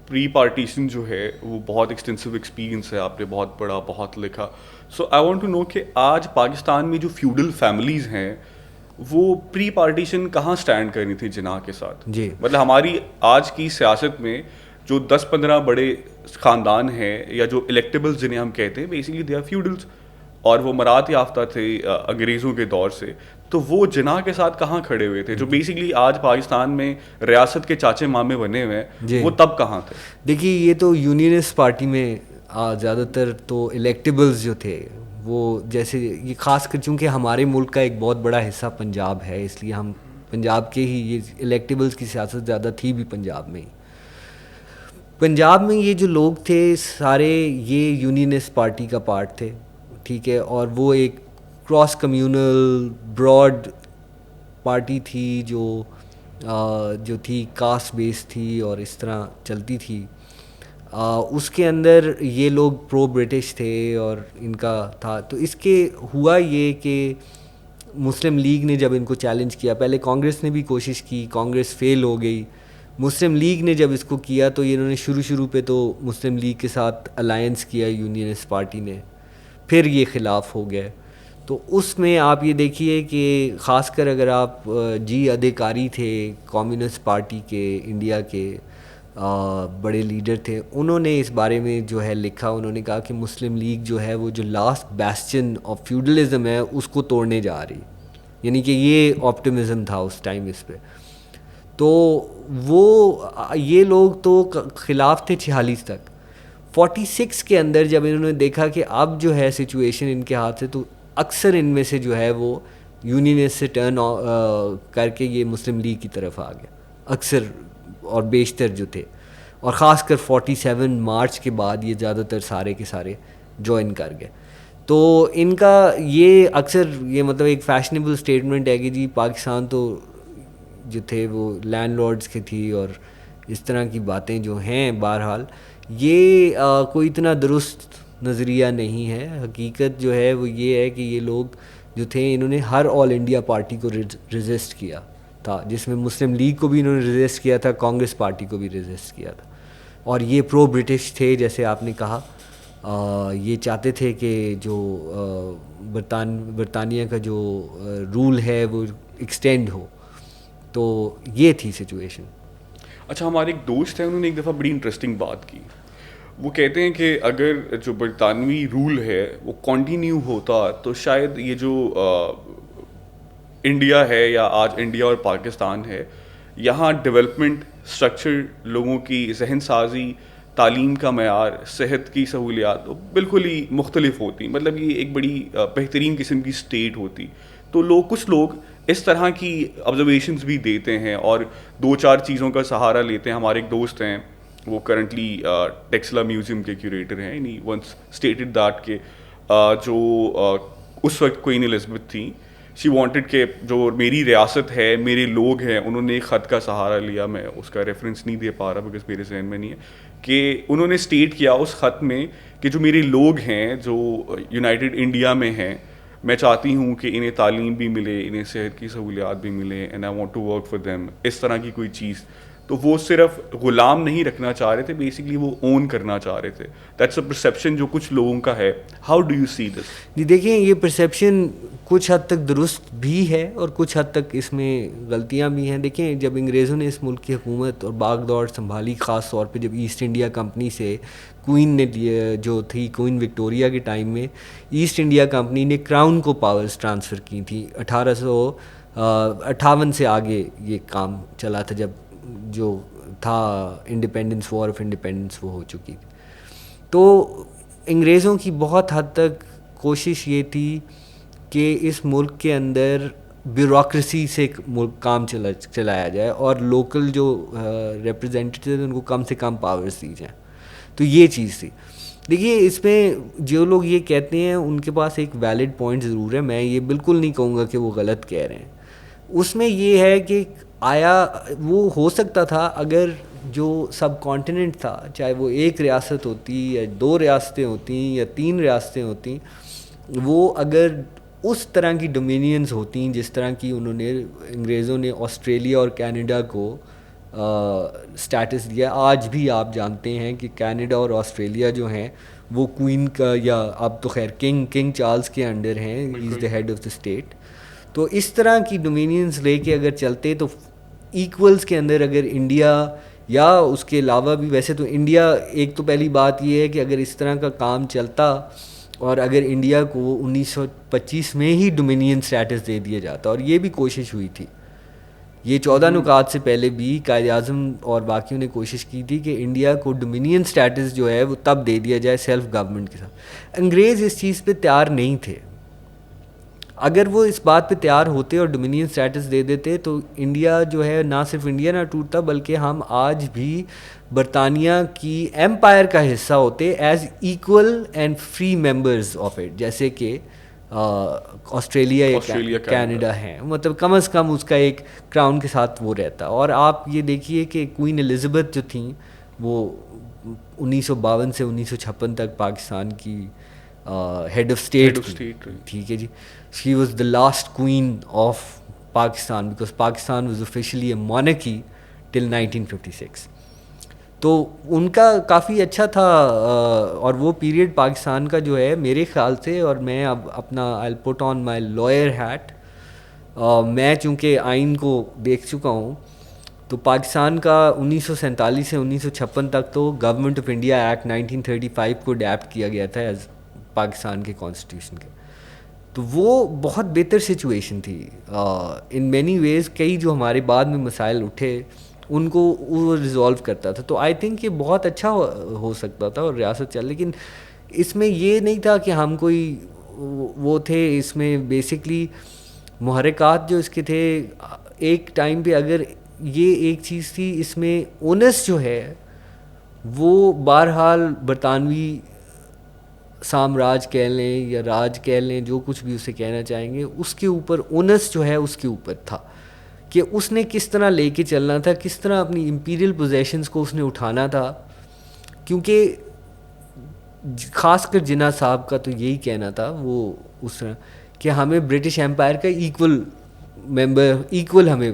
پری پارٹیشن جو ہے وہ بہت ایکسٹینسو ایکسپیرینس ہے, آپ نے بہت پڑھا, بہت لکھا. سو آئی وانٹ ٹو نو کہ آج پاکستان میں جو فیوڈل فیملیز ہیں وہ پری پارٹیشن کہاں اسٹینڈ کرنی تھی جناح کے ساتھ؟ جی, مطلب ہماری آج کی سیاست میں جو 10-15 بڑے خاندان ہیں, یا جو الیکٹیبلز جنہیں ہم کہتے ہیں, بیسکلی دے آر فیوڈلز, اور وہ مرات یافتہ تھے انگریزوں کے دور سے. تو وہ جناح کے ساتھ کہاں کھڑے ہوئے تھے, جو بیسکلی آج پاکستان میں ریاست کے چاچے مامے بنے ہوئے ہیں, وہ تب کہاں تھے؟ دیکھیے, یہ تو یونینسٹ پارٹی میں زیادہ تر تو الیکٹیبلز جو تھے وہ, جیسے یہ خاص کر چونکہ ہمارے ملک کا ایک بہت بڑا حصہ پنجاب ہے, اس لیے ہم پنجاب کے ہی, یہ الیکٹیبلز کی سیاست زیادہ تھی بھی پنجاب میں ہی. پنجاب میں یہ جو لوگ تھے سارے یہ یونینسٹ پارٹی کا پارٹ تھے, ٹھیک ہے, اور وہ ایک کراس کمیونل براڈ پارٹی تھی جو تھی کاسٹ بیس تھی اور اس طرح چلتی تھی. اس کے اندر یہ لوگ پرو برٹش تھے اور ان کا تھا. تو اس کے ہوا یہ کہ مسلم لیگ نے جب ان کو چیلنج کیا, پہلے کانگریس نے بھی کوشش کی, کانگریس فیل ہو گئی. مسلم لیگ نے جب اس کو کیا تو انہوں نے شروع پہ تو مسلم لیگ کے ساتھ الائنس کیا یونینسٹ پارٹی نے, پھر یہ خلاف ہو گئے. تو اس میں آپ یہ دیکھیے کہ خاص کر اگر آپ جی ادھیکاری تھے کمیونسٹ پارٹی کے انڈیا کے بڑے لیڈر تھے, انہوں نے اس بارے میں جو ہے لکھا. انہوں نے کہا کہ مسلم لیگ جو ہے وہ جو لاسٹ بیسٹن آف فیوڈلزم ہے اس کو توڑنے جا رہی, یعنی کہ یہ آپٹمزم تھا اس ٹائم اس پہ. تو وہ یہ لوگ تو خلاف تھے 46 تک. 46 کے اندر جب انہوں نے دیکھا کہ اب جو ہے سچویشن ان کے ہاتھ سے, تو اکثر ان میں سے جو ہے وہ یونینسٹ سے ٹرن کر کے یہ مسلم لیگ کی طرف آ گیا, اکثر اور بیشتر جو تھے. اور خاص کر 47 مارچ کے بعد یہ زیادہ تر سارے کے سارے جوائن کر گئے. تو ان کا یہ اکثر یہ مطلب ایک فیشنیبل اسٹیٹمنٹ ہے کہ جی پاکستان تو جو تھے وہ لینڈ لارڈز کی تھی اور اس طرح کی باتیں جو ہیں. بہرحال یہ کوئی اتنا درست نظریہ نہیں ہے. حقیقت جو ہے وہ یہ ہے کہ یہ لوگ جو تھے انہوں نے ہر آل انڈیا پارٹی کو ریزسٹ کیا تھا, جس میں مسلم لیگ کو بھی انہوں نے ریزسٹ کیا تھا, کانگریس پارٹی کو بھی ریزسٹ کیا تھا. اور یہ پرو برٹش تھے جیسے آپ نے کہا, یہ چاہتے تھے کہ جو برطانیہ کا جو رول ہے وہ ایکسٹینڈ ہو. تو یہ تھی سچویشن. اچھا, ہمارے ایک دوست ہیں, انہوں نے ایک دفعہ بڑی انٹرسٹنگ بات کی. وہ کہتے ہیں کہ اگر جو برطانوی رول ہے وہ کنٹینیو ہوتا تو شاید یہ جو انڈیا ہے یا آج انڈیا اور پاکستان ہے, یہاں ڈیولپمنٹ, اسٹرکچر, لوگوں کی ذہن سازی, تعلیم کا معیار, صحت کی سہولیات بالکل ہی مختلف ہوتی. مطلب یہ ایک بڑی بہترین قسم کی اسٹیٹ ہوتی. تو کچھ لوگ اس طرح کی آبزرویشنز بھی دیتے ہیں اور 2-4 چیزوں کا سہارا لیتے ہیں. ہمارے ایک دوست ہیں, وہ کرنٹلی ٹیکسلا میوزیم کے کیوریٹر ہیں. ہی ونس اسٹیٹڈ دیٹ کہ جو اس وقت کوئین الزبتھ تھیں, شی وانٹڈ کہ جو میری ریاست ہے, میرے لوگ ہیں, انہوں نے ایک خط کا سہارا لیا. میں اس کا ریفرنس نہیں دے پا رہا بیکاز میرے ذہن میں نہیں ہے, کہ انہوں نے اسٹیٹ کیا اس خط میں کہ جو میرے لوگ ہیں جو یونائٹڈ انڈیا میں ہیں, میں چاہتی ہوں کہ انہیں تعلیم بھی ملے, انہیں صحت کی سہولیات بھی ملے, and I want to work for them, اس طرح کی کوئی چیز. تو وہ صرف غلام نہیں رکھنا چاہ رہے تھے, بیسکلی وہ اون کرنا چاہ رہے تھے. دیٹس اے پرسیپشن جو کچھ لوگوں کا ہے. ہاؤ ڈو یو سی دس؟ جی دیکھیں, یہ پرسیپشن کچھ حد تک درست بھی ہے اور کچھ حد تک اس میں غلطیاں بھی ہیں. دیکھیں, جب انگریزوں نے اس ملک کی حکومت اور باغ دوڑ سنبھالی, خاص طور پہ جب ایسٹ انڈیا کمپنی سے کوئین نے جو تھی کوئین وکٹوریہ کے ٹائم میں ایسٹ انڈیا کمپنی نے کراؤن کو پاورز ٹرانسفر کی تھیں. 1858 سے آگے یہ کام چلا تھا, جب جو تھا انڈیپینڈنس, وار آف انڈیپینڈنس وہ ہو چکی تھی. تو انگریزوں کی بہت حد تک کوشش یہ تھی کہ اس ملک کے اندر بیوروکریسی سے کام چلایا جائے اور لوکل جو ریپرزینٹیو ہیں ان کو کم سے کم پاورز دی جائیں. تو یہ چیز تھی. دیکھیے, اس میں جو لوگ یہ کہتے ہیں ان کے پاس ایک ویلڈ پوائنٹ ضرور ہے, میں یہ بالکل نہیں کہوں گا کہ وہ غلط کہہ رہے ہیں. اس میں یہ ہے کہ آیا وہ ہو سکتا تھا اگر جو سب کانٹیننٹ تھا, چاہے وہ ایک ریاست ہوتی یا 2 ریاستیں ہوتی یا 3 ریاستیں ہوتی, وہ اگر اس طرح کی ڈومینینز ہوتی جس طرح کی انگریزوں نے آسٹریلیا اور کینیڈا کو سٹیٹس دیا. آج بھی آپ جانتے ہیں کہ کینیڈا اور آسٹریلیا جو ہیں وہ کوئین کا, یا اب تو خیر کنگ چارلز کے انڈر ہیں, he is the head of the state. تو اس طرح کی ڈومینینز لے کے اگر چلتے تو ایکولز کے اندر اگر انڈیا یا اس کے علاوہ بھی, ویسے تو انڈیا, ایک تو پہلی بات یہ ہے کہ اگر اس طرح کا کام چلتا اور اگر انڈیا کو 1925 میں ہی ڈومینین سٹیٹس دے دیا جاتا, اور یہ بھی کوشش ہوئی تھی, یہ 14 نکات سے پہلے بھی قائد اعظم اور باقیوں نے کوشش کی تھی کہ انڈیا کو ڈومینین سٹیٹس جو ہے وہ تب دے دیا جائے سیلف گورنمنٹ کے ساتھ. انگریز اس چیز پہ تیار نہیں تھے. اگر وہ اس بات پہ تیار ہوتے اور ڈومینین سٹیٹس دے دیتے تو انڈیا جو ہے نہ صرف انڈیا نہ ٹوٹتا, بلکہ ہم آج بھی برطانیہ کی ایمپائر کا حصہ ہوتے as equal and free members of it, جیسے کہ آسٹریلیا یا کینیڈا ہیں. مطلب کم از کم اس کا ایک کراؤن کے ساتھ وہ رہتا. اور آپ یہ دیکھیے کہ کوئین الزبتھ جو تھیں وہ 1952 سے 1956 تک پاکستان کی ہیڈ آف اسٹیٹ تھی. ٹھیک ہے جی. She was the last queen of Pakistan because Pakistan was officially a monarchy till 1956. تو ان کا کافی اچھا تھا اور وہ پیریڈ پاکستان کا جو ہے میرے خیال سے, اور میں اب اپنا آئی پٹ آن مائی لائر ہیٹ, میں چونکہ آئین کو دیکھ چکا ہوں, تو پاکستان کا 1947 سے 1956 تک تو گورنمنٹ آف انڈیا ایکٹ 1935 کو اڈیپٹ کیا گیا تھا ایز پاکستان کے کانسٹیٹیوشن کے. تو وہ بہت بہتر سچویشن تھی ان مینی ویز. کئی جو ہمارے بعد میں مسائل اٹھے ان کو وہ ریزالو کرتا تھا. تو آئی تھنک یہ بہت اچھا ہو سکتا تھا اور ریاست چل, لیکن اس میں یہ نہیں تھا کہ ہم کوئی وہ تھے. اس میں بیسکلی محرکات جو اس کے تھے ایک ٹائم پہ, اگر یہ ایک چیز تھی اس میں اونس جو ہے وہ بہرحال برطانوی سامراج کہہ لیں یا راج کہہ لیں, جو کچھ بھی اسے کہنا چاہیں گے, اس کے اوپر اونس جو ہے اس کے اوپر تھا کہ اس نے کس طرح لے کے چلنا تھا, کس طرح اپنی امپیریل پوزیشنز کو اس نے اٹھانا تھا. کیونکہ خاص کر جناح صاحب کا تو یہی کہنا تھا وہ اس طرح کہ ہمیں برٹش امپائر کا ایکول ممبر, ایکول ہمیں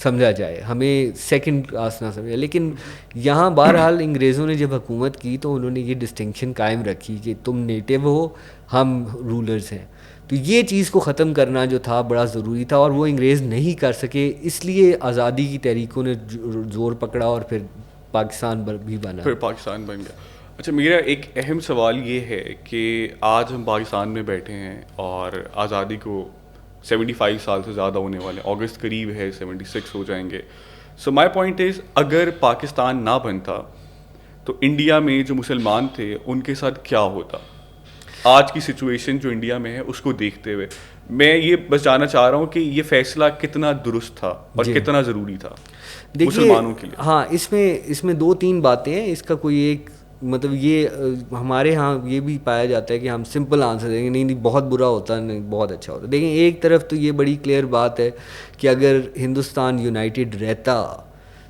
سمجھا جائے, ہمیں سیکنڈ کلاس نہ سمجھا. لیکن یہاں بہرحال انگریزوں نے جب حکومت کی تو انہوں نے یہ ڈسٹنکشن قائم رکھی کہ تم نیٹو ہو, ہم رولرز ہیں. تو یہ چیز کو ختم کرنا جو تھا بڑا ضروری تھا, اور وہ انگریز نہیں کر سکے, اس لیے آزادی کی تحریکوں نے زور پکڑا اور پھر پاکستان بھی بنا, پھر پاکستان بن گیا. اچھا, میرا ایک اہم سوال یہ ہے کہ آج ہم پاکستان میں بیٹھے ہیں اور آزادی کو 75 سال سے زیادہ ہونے والے, اگست قریب ہے 76 ہو جائیں گے. سو مائی پوائنٹ از, اگر پاکستان نہ بنتا تو انڈیا میں جو مسلمان تھے ان کے ساتھ کیا ہوتا؟ آج کی سچویشن جو انڈیا میں ہے اس کو دیکھتے ہوئے میں یہ بس جاننا چاہ رہا ہوں کہ یہ فیصلہ کتنا درست تھا اور کتنا ضروری تھا مسلمانوں کے لیے. ہاں, اس میں 2-3 باتیں ہیں. اس کا کوئی ایک مطلب یہ ہمارے ہاں یہ بھی پایا جاتا ہے کہ ہم سمپل آنسر دیں گے, نہیں بہت برا ہوتا, نہیں بہت اچھا ہوتا. دیکھیں, ایک طرف تو یہ بڑی کلیئر بات ہے کہ اگر ہندوستان یونائٹڈ رہتا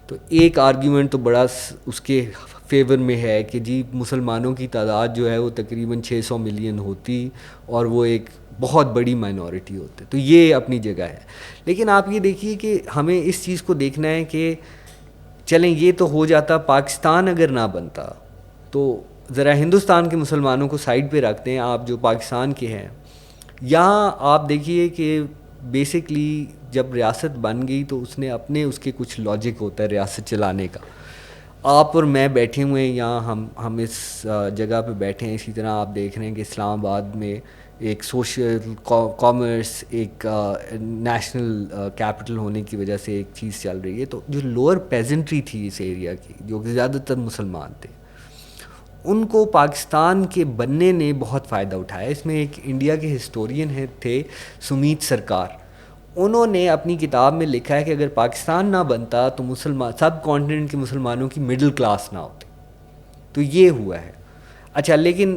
تو ایک آرگیومنٹ تو بڑا اس کے فیور میں ہے کہ جی مسلمانوں کی تعداد جو ہے وہ تقریباً 600 ملین ہوتی اور وہ ایک بہت بڑی مائنورٹی ہوتے. تو یہ اپنی جگہ ہے. لیکن آپ یہ دیکھیے کہ ہمیں اس چیز کو دیکھنا ہے کہ چلیں یہ تو ہو جاتا, پاکستان اگر نہ بنتا تو ذرا ہندوستان کے مسلمانوں کو سائڈ پہ رکھتے ہیں, آپ جو پاکستان کے ہیں. یہاں آپ دیکھیے کہ بیسکلی جب ریاست بن گئی تو اس نے اپنے اس کے کچھ لاجک ہوتا ہے ریاست چلانے کا. آپ اور میں بیٹھے ہوئے ہیں یہاں, ہم اس جگہ پہ بیٹھے ہیں, اسی طرح آپ دیکھ رہے ہیں کہ اسلام آباد میں ایک سوشل کامرس, ایک نیشنل کیپٹل ہونے کی وجہ سے ایک چیز چل رہی ہے. تو جو لوور پیزنٹری تھی اس ایریا کی, جو کہ زیادہ تر مسلمان تھے, ان کو پاکستان کے بننے نے بہت فائدہ اٹھایا. اس میں ایک انڈیا کے ہسٹورین تھے سمیت سرکار, انہوں نے اپنی کتاب میں لکھا ہے کہ اگر پاکستان نہ بنتا تو مسلمان سب کانٹیننٹ کے مسلمانوں کی مڈل کلاس نہ ہوتی. تو یہ ہوا ہے. اچھا, لیکن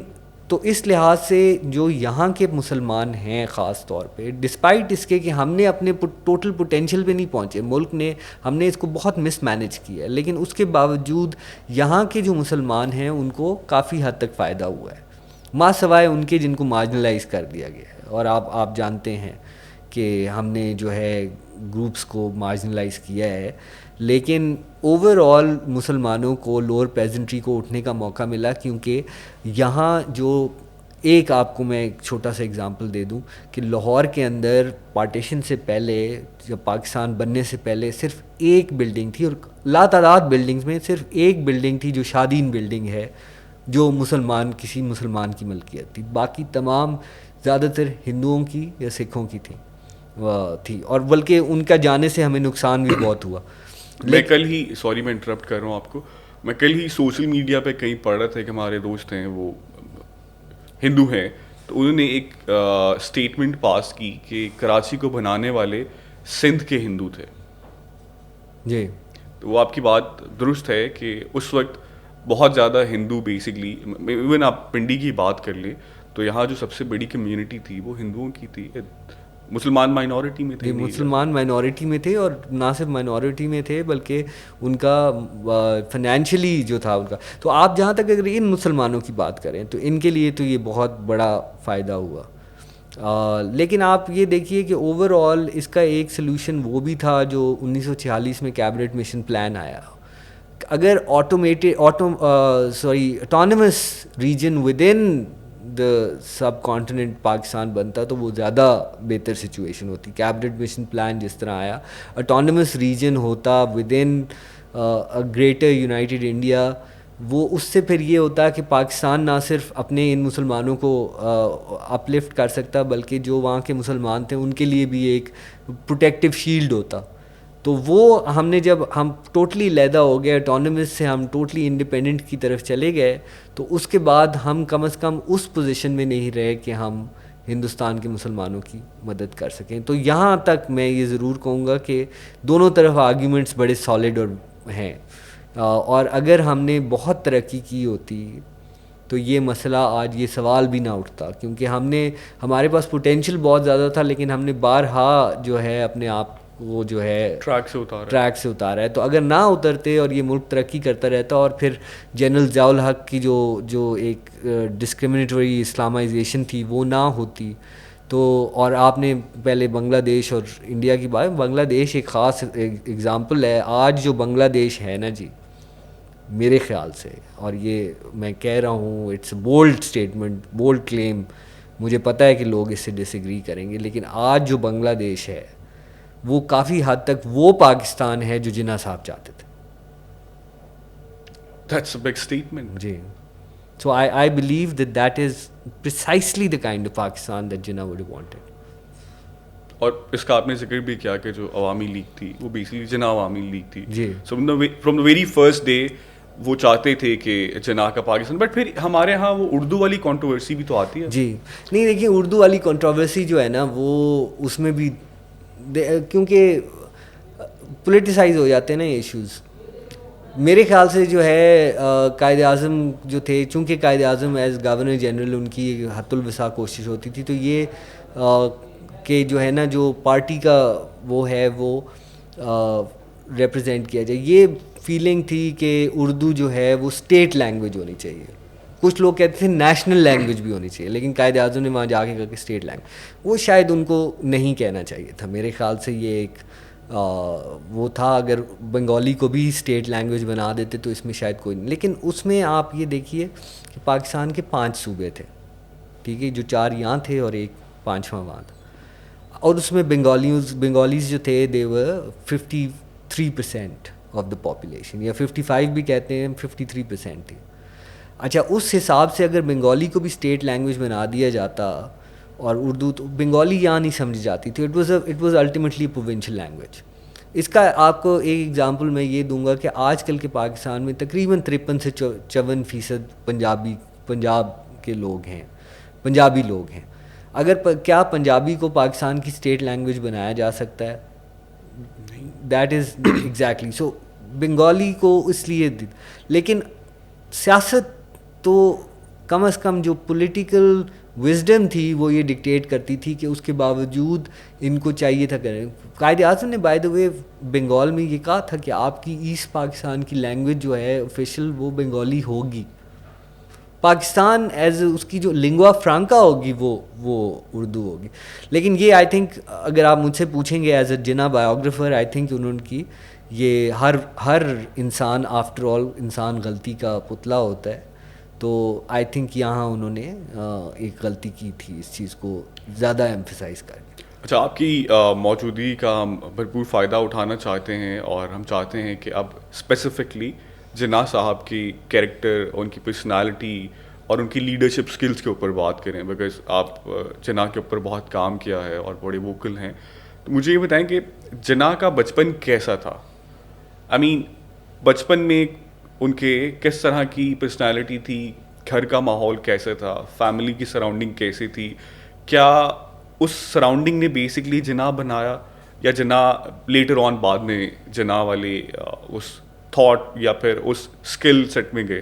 تو اس لحاظ سے جو یہاں کے مسلمان ہیں خاص طور پہ, ڈسپائٹ اس کے کہ ہم نے اپنے ٹوٹل پوٹینشیل پہ نہیں پہنچے, ملک نے ہم نے اس کو بہت مس مینیج کیا ہے, لیکن اس کے باوجود یہاں کے جو مسلمان ہیں ان کو کافی حد تک فائدہ ہوا ہے, ماں سوائے ان کے جن کو مارجنلائز کر دیا گیا ہے. اور آپ جانتے ہیں کہ ہم نے جو ہے گروپس کو مارجنلائز کیا ہے, لیکن اوور آل مسلمانوں کو, لوور پیزنٹری کو اٹھنے کا موقع ملا. کیونکہ یہاں جو ایک آپ کو میں ایک چھوٹا سا اگزامپل دے دوں کہ لاہور کے اندر پارٹیشن سے پہلے, جب پاکستان بننے سے پہلے, صرف ایک بلڈنگ تھی, اور لا تعداد بلڈنگز میں صرف ایک بلڈنگ تھی جو شادین بلڈنگ ہے, جو کسی مسلمان کی ملکیت تھی. باقی تمام زیادہ تر ہندوؤں کی یا سکھوں کی تھی, اور بلکہ ان کا جانے سے ہمیں نقصان بھی بہت ہوا. میں کل ہی, سوری میں انٹرپٹ کر رہا ہوں آپ کو, میں کل ہی سوشل میڈیا پہ کہیں پڑھ رہا تھا کہ ہمارے دوست ہیں وہ ہندو ہیں, تو انہوں نے ایک اسٹیٹمنٹ پاس کی کہ کراچی کو بنانے والے سندھ کے ہندو تھے. جی, تو وہ آپ کی بات درست ہے کہ اس وقت بہت زیادہ ہندو بیسکلی, ایون آپ پنڈی کی بات کر لیں تو یہاں جو سب سے بڑی کمیونٹی تھی وہ ہندوؤں کی تھی. مسلمان مائنورٹی میں تھے. مسلمان مائنورٹی میں تھے, اور نہ صرف مائنورٹی میں تھے بلکہ ان کا فنینشلی جو تھا ان کا. تو آپ جہاں تک اگر ان مسلمانوں کی بات کریں تو ان کے لیے تو یہ بہت بڑا فائدہ ہوا. لیکن آپ یہ دیکھیے کہ اوور آل اس کا ایک سلوشن وہ بھی تھا جو 1946 میں کیبنٹ مشن پلان آیا. اگر autonomous region with in the sub continent Pakistan بنتا تو وہ زیادہ بہتر سچویشن ہوتی. کیبنٹ مشن پلان جس طرح آیا, اٹانومس ریجن ہوتا with in greater United India, وہ اس سے پھر یہ ہوتا کہ پاکستان نہ صرف اپنے ان مسلمانوں کو اپ لفٹ کر سکتا بلکہ جو وہاں کے مسلمان تھے ان کے لیے بھی ایک پروٹیکٹیو شیلڈ ہوتا. تو وہ ہم نے جب ہم ٹوٹلی علیحدہ ہو گئے, اٹانومس سے ہم ٹوٹلی انڈیپینڈنٹ کی طرف چلے گئے, تو اس کے بعد ہم کم از کم اس پوزیشن میں نہیں رہے کہ ہم ہندوستان کے مسلمانوں کی مدد کر سکیں. تو یہاں تک میں یہ ضرور کہوں گا کہ دونوں طرف آرگیومنٹس بڑے سالڈ اور ہیں, اور اگر ہم نے بہت ترقی کی ہوتی تو یہ مسئلہ آج یہ سوال بھی نہ اٹھتا, کیونکہ ہمارے پاس پوٹینشیل بہت زیادہ تھا لیکن ہم نے بارہا جو ہے اپنے آپ وہ جو ہے ٹریک سے اتارا ہے. تو اگر نہ اترتے اور یہ ملک ترقی کرتا رہتا اور پھر جنرل ضیاء الحق کی جو ایک ڈسکرمنیٹری اسلامائزیشن تھی وہ نہ ہوتی تو, اور آپ نے پہلے بنگلہ دیش اور انڈیا کی بات, بنگلہ دیش ایک خاص اگزامپل ہے. آج جو بنگلہ دیش ہے نا جی, میرے خیال سے, اور یہ میں کہہ رہا ہوں it's a bold statement, bold claim, مجھے پتہ ہے کہ لوگ اس سے ڈس ایگری کریں گے, لیکن آج جو بنگلہ دیش ہے وہ کافی حد تک وہ پاکستان ہے جو جناح صاحب چاہتے تھے. That's a big statement. G. So I believe that is precisely the kind of Pakistan that Jinnah would have wanted. اور اس کا آپ نے ذکر بھی کیا کہ جو عوامی لیگ تھی وہ بیسکلی جناح عوامی لیگ تھی. جی. So from the very first day وہ چاہتے تھے کہ جناح کا پاکستان, بٹ پھر ہمارے ہاں وہ اردو والی کنٹروورسی بھی تو آتی ہے. جی نہیں, دیکھیے اردو والی کنٹروورسی جو ہے نا وہ اس میں بھی کیونکہ پولیٹیسائز ہو جاتے ہیں نا یہ ایشوز. میرے خیال سے جو ہے قائد اعظم جو تھے, چونکہ Quaid Azam as governor general ان کی حت الوسع کوشش ہوتی تھی, تو یہ کہ جو ہے نا جو پارٹی کا وہ ہے وہ ریپرزینٹ کیا جائے, یہ فیلنگ تھی کہ اردو جو ہے وہ اسٹیٹ لینگویج ہونی چاہیے. کچھ لوگ کہتے تھے نیشنل لینگویج بھی ہونی چاہیے, لیکن قائد اعظم نے وہاں جا کے کہا کہ اسٹیٹ لینگویج, وہ شاید ان کو نہیں کہنا چاہیے تھا. میرے خیال سے یہ ایک وہ تھا, اگر بنگالی کو بھی اسٹیٹ لینگویج بنا دیتے تو اس میں شاید کوئی نہیں. لیکن اس میں آپ یہ دیکھیے کہ پاکستان کے 5 صوبے تھے, ٹھیک ہے, جو 4 یہاں تھے اور ایک 5واں وہاں تھا, اور اس میں بنگالیز جو تھے they were 53% of the population, یا 55 بھی کہتے ہیں, 53% تھی. اچھا, اس حساب سے اگر بنگالی کو بھی اسٹیٹ لینگویج بنا دیا جاتا اور اردو, تو بنگالی یہاں نہیں سمجھی جاتی تھی. It was ultimately provincial language. اس کا آپ کو ایک ایگزامپل میں یہ دوں گا کہ آج کل کے پاکستان میں تقریباً 53 سے 54% پنجاب کے لوگ ہیں, پنجابی لوگ ہیں. اگر کیا پنجابی کو پاکستان کی اسٹیٹ لینگویج بنایا جا سکتا ہے؟ That is exactly. So Bengali کو اس لیے, لیکن سیاست تو کم از کم جو پولیٹیکل وزڈم تھی وہ یہ ڈکٹیٹ کرتی تھی کہ اس کے باوجود ان کو چاہیے تھا کریں. قائد اعظم نے بائی دا وے بنگال میں یہ کہا تھا کہ آپ کی ایسٹ پاکستان کی لینگویج جو ہے آفیشیل وہ بنگالی ہوگی, پاکستان ایز اس کی جو لنگوا فرانکا ہوگی وہ اردو ہوگی. لیکن یہ آئی تھنک اگر آپ مجھ سے پوچھیں گے as a Jinnah biographer, I think انہوں کی یہ ہر انسان آفٹر آل انسان غلطی کا پتلا ہوتا ہے, تو آئی تھنک یہاں انہوں نے ایک غلطی کی تھی اس چیز کو زیادہ ایمفسائز کر کے. اچھا, آپ کی موجودگی کا ہم بھرپور فائدہ اٹھانا چاہتے ہیں, اور ہم چاہتے ہیں کہ اب اسپیسیفکلی جناح صاحب کی کیریکٹر, ان کی پرسنالٹی اور ان کی لیڈرشپ سکلز کے اوپر بات کریں, بیکاز آپ جناح کے اوپر بہت کام کیا ہے اور بڑے ووکل ہیں. تو مجھے یہ بتائیں کہ جناح کا بچپن کیسا تھا؟ آئی مین بچپن میں ان کے کس طرح کی پرسنالٹی تھی, گھر کا ماحول کیسا تھا, فیملی کی سراؤنڈنگ کیسی تھی, کیا اس سراؤنڈنگ نے بیسکلی جناح بنایا, یا جناح لیٹر آن بعد میں جناح والے اس تھاٹ یا پھر اس اسکل سیٹ میں گئے؟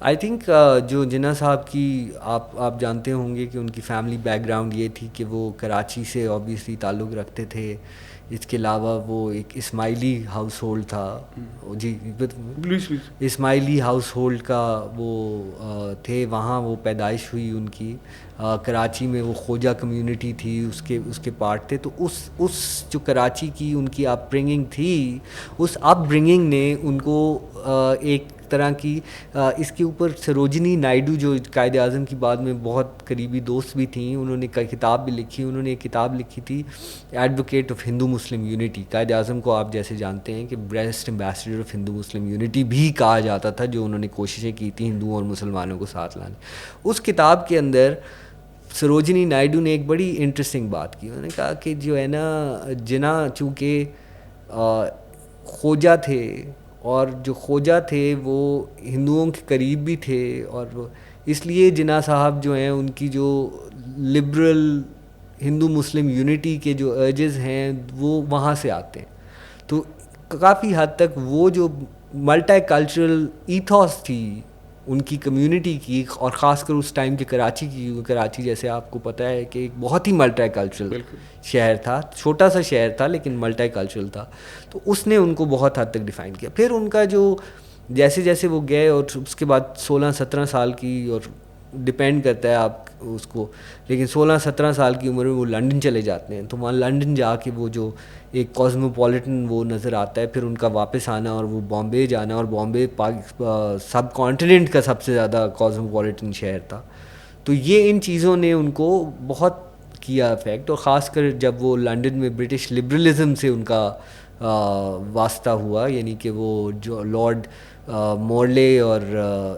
آئی تھنک جو جناح صاحب کی آپ جانتے ہوں گے کہ ان کی فیملی بیک گراؤنڈ یہ تھی کہ وہ کراچی سے آبویسلی تعلق رکھتے تھے. اس کے علاوہ وہ ایک اسماعیلی ہاؤس ہولڈ تھا. جی اسماعیلی ہاؤس ہولڈ کا وہ تھے, وہاں وہ پیدائش ہوئی ان کی. کراچی میں وہ خوجہ کمیونٹی تھی, اس کے پارٹ تھے. تو اس جو کراچی کی ان کی اپ برنگنگ تھی, اس اپ برنگنگ نے ان کو ایک طرح کی اس کے اوپر سروجنی نائیڈو جو قائد اعظم کی بعد میں بہت قریبی دوست بھی تھیں, انہوں نے کتاب بھی لکھی. انہوں نے ایک کتاب لکھی تھی advocate of Hindu Muslim unity. Quaid Azam کو آپ جیسے جانتے ہیں کہ best ambassador of Hindu Muslim unity بھی کہا جاتا تھا, جو انہوں نے کوششیں کی تھیں ہندوؤں اور مسلمانوں کو ساتھ لانے. اس کتاب کے اندر سروجنی نائیڈو نے ایک بڑی انٹرسٹنگ بات کی. انہوں نے کہا کہ جو ہے نا جناح چونکہ خوجہ تھے, اور جو خوجہ تھے وہ ہندوؤں کے قریب بھی تھے, اور اس لیے جناح صاحب جو ہیں ان کی جو لبرل ہندو مسلم یونٹی کے جو ارجز ہیں وہ وہاں سے آتے ہیں. تو کافی حد تک وہ جو ملٹی کلچرل ایتھوس تھی ان کی کمیونٹی کی, اور خاص کر اس ٹائم کے کراچی کی, کراچی جیسے آپ کو پتہ ہے کہ ایک بہت ہی ملٹی کلچرل شہر تھا, چھوٹا سا شہر تھا لیکن ملٹی کلچرل تھا. تو اس نے ان کو بہت حد تک ڈیفائن کیا. پھر ان کا جو جیسے جیسے وہ گئے, اور اس کے بعد 16-17 سال کی, اور ڈپینڈ کرتا ہے آپ اس کو, لیکن 16-17 سال کی عمر میں وہ لنڈن چلے جاتے ہیں. تو وہاں لنڈن جا کے وہ جو ایک کاسموپولیٹن وہ نظر آتا ہے. پھر ان کا واپس آنا اور وہ بامبے جانا, اور بامبے سب کانٹیننٹ کا سب سے زیادہ کاسموپولیٹن شہر تھا. تو یہ ان چیزوں نے ان کو بہت کیا افیکٹ, اور خاص کر جب وہ لنڈن میں برٹش لبرلزم سے ان کا واسطہ ہوا, یعنی کہ وہ جو لارڈ مورلے اور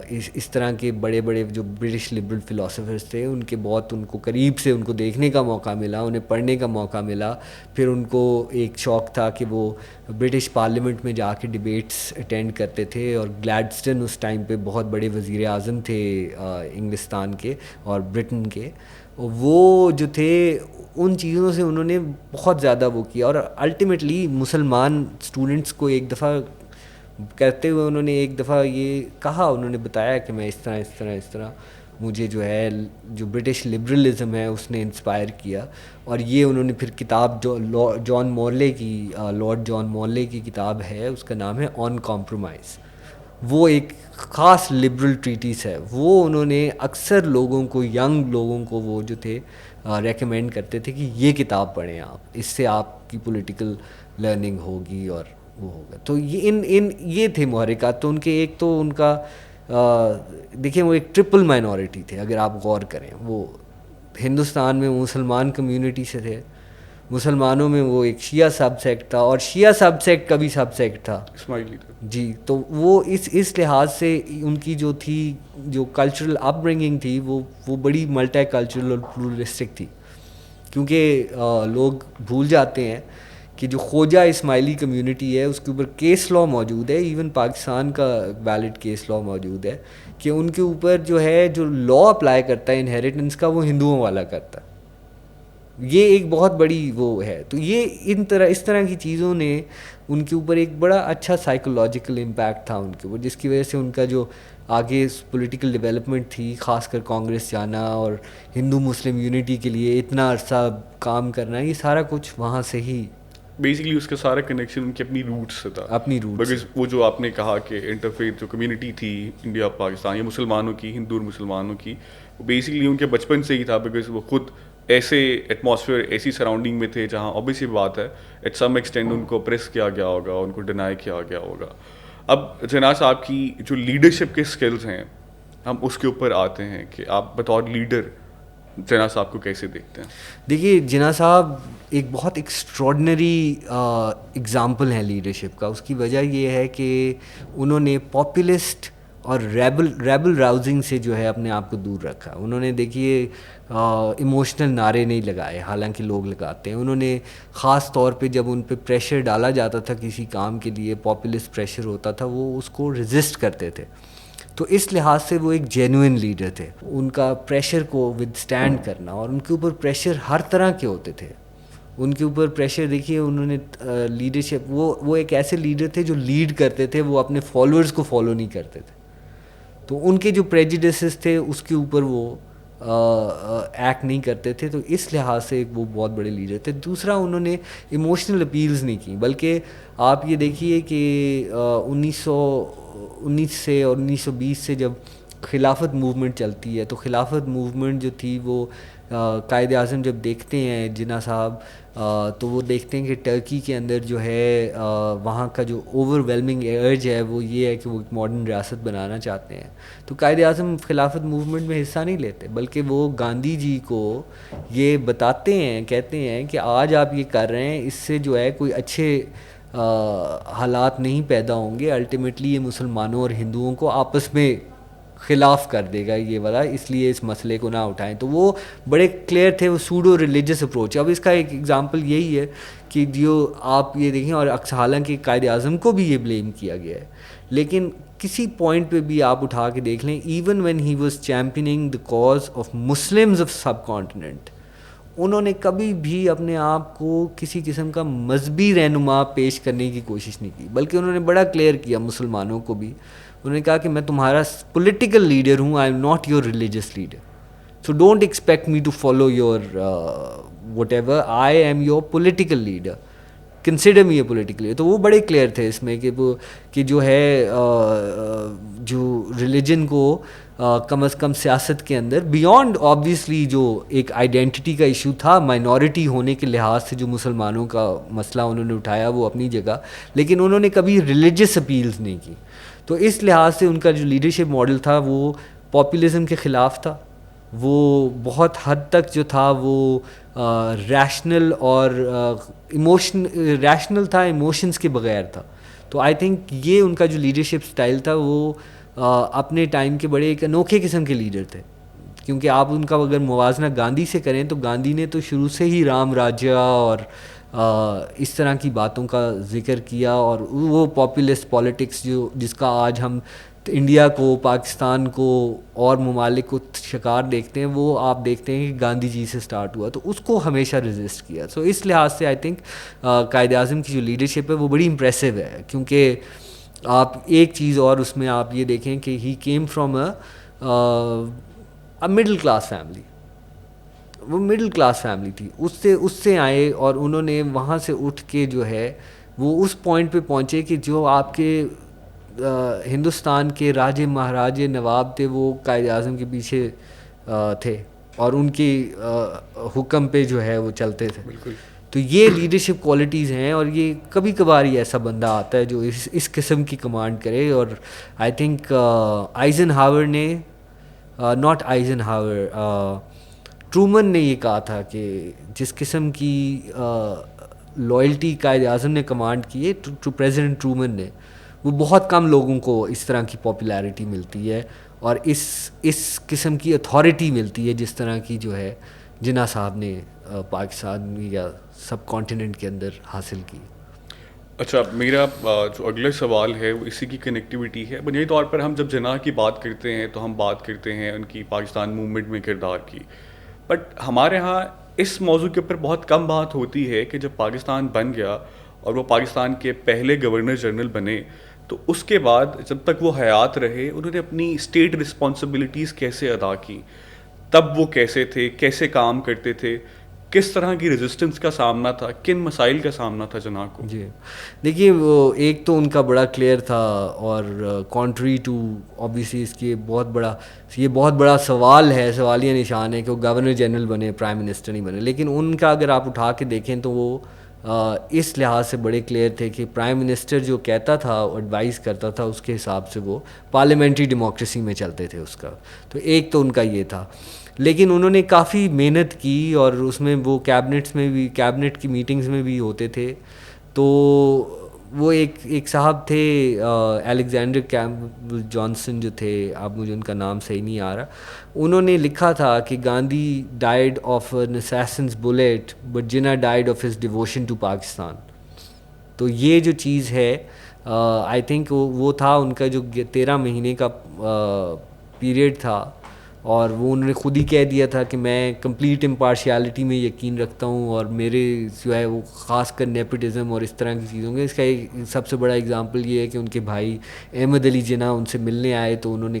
اس طرح کے بڑے بڑے جو برٹش لبرل فلاسفرز تھے, ان کے بہت ان کو قریب سے ان کو دیکھنے کا موقع ملا, انہیں پڑھنے کا موقع ملا. پھر ان کو ایک شوق تھا کہ وہ برٹش پارلیمنٹ میں جا کے ڈبیٹس اٹینڈ کرتے تھے, اور گلیڈسٹن اس ٹائم پہ بہت بڑے وزیر اعظم تھے انگلستان کے اور برٹن کے. وہ جو تھے ان چیزوں سے انہوں نے بہت زیادہ وہ کیا, اور الٹیمیٹلی مسلمان اسٹوڈنٹس کو ایک دفعہ کرتے ہوئے انہوں نے ایک دفعہ یہ کہا, انہوں نے بتایا کہ میں اس طرح مجھے جو ہے جو برٹش لبرلزم ہے اس نے انسپائر کیا. اور یہ انہوں نے پھر کتاب جو جان مورلے کی, لارڈ جان مورلے کی کتاب ہے, اس کا نام ہے آن کمپرومائز. وہ ایک خاص لبرل ٹریٹیس ہے. وہ انہوں نے اکثر لوگوں کو, ینگ لوگوں کو وہ جو تھے ریکمینڈ کرتے تھے کہ یہ کتاب پڑھیں آپ, اس سے آپ کی پولیٹیکل لرننگ ہوگی اور وہ ہوگا. تو یہ تھے محرکات. تو ان کے ایک تو ان کا دیکھیں وہ ایک ٹرپل مائنورٹی تھے اگر آپ غور کریں. وہ ہندوستان میں مسلمان کمیونٹی سے تھے, مسلمانوں میں وہ ایک شیعہ سب سیکٹ تھا, اور شیعہ سب سیکٹ کا بھی سب سیکٹ تھا اسماعیلی تھا. جی. تو وہ اس لحاظ سے ان کی جو تھی جو کلچرل اپ برنگنگ تھی وہ بڑی ملٹی کلچرل اور پلورلسٹک تھی. کیونکہ لوگ بھول جاتے ہیں کہ جو خوجہ اسماعیلی کمیونٹی ہے اس کے اوپر کیس لا موجود ہے, ایون پاکستان کا ویلڈ کیس لا موجود ہے کہ ان کے اوپر جو ہے جو لا اپلائی کرتا ہے انہیریٹنس کا وہ ہندوؤں والا کرتا ہے. یہ ایک بہت بڑی وہ ہے. تو یہ اس طرح کی چیزوں نے ان کے اوپر ایک بڑا اچھا سائیکولوجیکل امپیکٹ تھا ان کے اوپر, جس کی وجہ سے ان کا جو آگے پولیٹیکل ڈیولپمنٹ تھی, خاص کر کانگریس جانا اور ہندو مسلم یونٹی کے لیے اتنا عرصہ کام کرنا, یہ سارا کچھ وہاں سے ہی بیسکلی اس کا سارا کنیکشن ان کی اپنی روٹس سے تھا. اپنی روٹ بکاز وہ جو آپ نے کہا کہ انٹرفیتھ جو کمیونٹی تھی انڈیا پاکستان یا مسلمانوں کی, ہندو اور مسلمانوں کی, وہ بیسکلی ان کے بچپن سے ہی تھا. بکاز وہ خود ایسے ایٹماسفیئر, ایسی سراؤنڈنگ میں تھے جہاں obvious بات ہے ایٹ سم ایکسٹینٹ ان کو پریس کیا گیا ہوگا, ان کو ڈینائی کیا گیا ہوگا. اب جناح صاحب کی جو لیڈرشپ کے اسکلز ہیں ہم اس کے اوپر آتے ہیں کہ آپ بطور لیڈر جناح صاحب کو کیسے دیکھتے ہیں؟ دیکھیے جناح صاحب ایک بہت ایکسٹراڈنری اگزامپل ہے لیڈرشپ کا. اس کی وجہ یہ ہے کہ انہوں نے پاپولسٹ اور ریبل راؤزنگ سے جو ہے اپنے آپ کو دور رکھا. انہوں نے دیکھیے ایموشنل نعرے نہیں لگائے, حالانکہ لوگ لگاتے ہیں. انہوں نے خاص طور پہ جب ان پہ پریشر ڈالا جاتا تھا کسی کام کے لیے, پاپولسٹ پریشر ہوتا تھا, وہ اس کو ریزسٹ کرتے تھے. تو اس لحاظ سے وہ ایک جینوئن لیڈر تھے. ان کا پریشر کو ود اسٹینڈ کرنا, اور ان کے اوپر پریشر ہر طرح کے ہوتے تھے. ان کے اوپر پریشر دیکھیے انہوں نے لیڈرشپ, وہ ایک ایسے لیڈر تھے جو لیڈ کرتے تھے, وہ اپنے فالوورز کو فالو نہیں کرتے تھے. تو ان کے جو پریجوڈسز تھے اس کے اوپر وہ ایکٹ نہیں کرتے تھے. تو اس لحاظ سے وہ بہت بڑے لیڈر تھے. دوسرا انہوں نے ایموشنل اپیلز نہیں کی, بلکہ آپ یہ دیکھیے کہ 1919 سے اور 1920 سے جب خلافت موومنٹ چلتی ہے تو خلافت موومنٹ جو تھی وہ قائد اعظم جب دیکھتے ہیں جناح صاحب تو وہ دیکھتے ہیں کہ ٹرکی کے اندر جو ہے وہاں کا جو اوور ویلمنگ ارج ہے وہ یہ ہے کہ وہ ایک ماڈرن ریاست بنانا چاہتے ہیں. تو قائد اعظم خلافت موومنٹ میں حصہ نہیں لیتے, بلکہ وہ گاندھی جی کو یہ بتاتے ہیں, کہتے ہیں کہ آج آپ یہ کر رہے ہیں اس سے جو ہے کوئی اچھے حالات نہیں پیدا ہوں گے, الٹیمیٹلی یہ مسلمانوں اور ہندوؤں کو آپس میں خلاف کر دے گا یہ والا, اس لیے اس مسئلے کو نہ اٹھائیں. تو وہ بڑے کلیئر تھے, وہ سوڈو ریلیجس اپروچ. اب اس کا ایک ایگزامپل یہی ہے کہ جو آپ یہ دیکھیں, اور حالانکہ قائد اعظم کو بھی یہ بلیم کیا گیا ہے, لیکن کسی پوائنٹ پہ بھی آپ اٹھا کے دیکھ لیں, even when he was championing the cause of Muslims of subcontinent, انہوں نے کبھی بھی اپنے آپ کو کسی قسم کا مذہبی رہنما پیش کرنے کی کوشش نہیں کی, بلکہ انہوں نے بڑا کلیئر کیا مسلمانوں کو بھی. انہوں نے کہا کہ میں تمہارا پولیٹیکل لیڈر ہوں, I am not your religious leader, so don't expect me to follow your whatever, I am your political leader, consider me a political leader. تو وہ بڑے کلیئر تھے اس میں کہ جو ہے جو ریلیجن کو کم از کم سیاست کے اندر بیونڈ آبویسلی جو ایک آئیڈینٹی کا ایشو تھا, مائنورٹی ہونے کے لحاظ سے جو مسلمانوں کا مسئلہ انہوں نے اٹھایا وہ اپنی جگہ, لیکن انہوں نے کبھی ریلیجس اپیلز نہیں کی. تو اس لحاظ سے ان کا جو لیڈرشپ ماڈل تھا وہ پاپولزم کے خلاف تھا, وہ بہت حد تک جو تھا وہ ریشنل اور ریشنل تھا, ایموشنز کے بغیر تھا. تو آئی تھنک یہ ان کا جو لیڈرشپ سٹائل تھا وہ اپنے ٹائم کے بڑے ایک انوکھے قسم کے لیڈر تھے, کیونکہ آپ ان کا اگر موازنہ گاندھی سے کریں تو گاندھی نے تو شروع سے ہی رام راجیہ اور اس طرح کی باتوں کا ذکر کیا, اور وہ پاپولسٹ پالیٹکس جو جس کا آج ہم انڈیا کو, پاکستان کو اور ممالک کو شکار دیکھتے ہیں, وہ آپ دیکھتے ہیں کہ گاندھی جی سے سٹارٹ ہوا, تو اس کو ہمیشہ ریزسٹ کیا. سو اس لحاظ سے آئی تھنک قائد اعظم کی جو لیڈرشپ ہے وہ بڑی امپریسو ہے, کیونکہ آپ ایک چیز اور اس میں آپ یہ دیکھیں کہ he came from a middle class family, وہ مڈل کلاس فیملی تھی, اس سے آئے اور انہوں نے وہاں سے اٹھ کے جو ہے وہ اس پوائنٹ پہ پہنچے کہ جو آپ کے ہندوستان کے راجے مہاراجے نواب تھے وہ قائد اعظم کے پیچھے تھے اور ان کی حکم پہ جو ہے وہ چلتے تھے. بالکل. تو یہ لیڈرشپ کوالٹیز ہیں, اور یہ کبھی کبھار ہی ایسا بندہ آتا ہے جو اس قسم کی کمانڈ کرے. اور آئی تھنک آئزن ہاور نے ناٹ آئزن ہاور ٹرومن نے یہ کہا تھا کہ جس قسم کی لائلٹی قائد اعظم نے کمانڈ کی ہے ٹو پریزیڈنٹ ٹرومن نے, وہ بہت کم لوگوں کو اس طرح کی پاپولیرٹی ملتی ہے اور اس قسم کی اتھارٹی ملتی ہے جس طرح کی جو ہے جناح صاحب نے پاکستان یا سب کانٹیننٹ کے اندر حاصل کی. اچھا, میرا جو اگلا سوال ہے وہ اسی کی کنیکٹیوٹی ہے. بنیادی طور پر ہم جب جناح کی بات کرتے ہیں تو ہم بات کرتے ہیں ان کی پاکستان موومنٹ میں کردار کی, بٹ ہمارے ہاں اس موضوع کے اوپر بہت کم بات ہوتی ہے کہ جب پاکستان بن گیا اور وہ پاکستان کے پہلے گورنر جنرل بنے تو اس کے بعد جب تک وہ حیات رہے انہوں نے اپنی اسٹیٹ رسپانسبلٹیز کیسے ادا کی, تب وہ کیسے تھے, کیسے کام کرتے تھے, کس طرح کی ریزسٹنس کا سامنا تھا, کن مسائل کا سامنا تھا جناح کو؟ جی دیکھیے, وہ ایک تو ان کا بڑا کلیئر تھا, اور کانٹری ٹو آبویسلی اس کی یہ بہت بڑا سوال ہے, سوالیہ نشان ہے کہ وہ گورنر جنرل بنے, پرائم منسٹر نہیں بنے. لیکن ان کا اگر آپ اٹھا کے دیکھیں تو وہ اس لحاظ سے بڑے کلیئر تھے کہ پرائم منسٹر جو کہتا تھا, ایڈوائز کرتا تھا, اس کے حساب سے وہ پارلیمنٹری ڈیموکریسی میں چلتے تھے اس کا. تو ایک تو ان کا یہ تھا. لیکن انہوں نے کافی محنت کی, اور اس میں وہ کیبنٹ کی میٹنگز میں بھی ہوتے تھے. تو وہ ایک صاحب تھے الیگزینڈر کیمپبل جانسن جو تھے, اب مجھے ان کا نام صحیح نہیں آ رہا, انہوں نے لکھا تھا کہ Gandhi died of an assassin's bullet but Jinnah died of his devotion to Pakistan. تو یہ جو چیز ہے آئی تھنک وہ تھا ان کا جو 13 مہینے کا پیریڈ تھا, اور وہ انہوں نے خود ہی کہہ دیا تھا کہ میں کمپلیٹ امپارشیلٹی میں یقین رکھتا ہوں, اور میرے جو ہے وہ خاص کر نیپوٹزم اور اس طرح کی چیزوں کے. اس کا ایک سب سے بڑا اگزامپل یہ ہے کہ ان کے بھائی احمد علی جناح ان سے ملنے آئے تو انہوں نے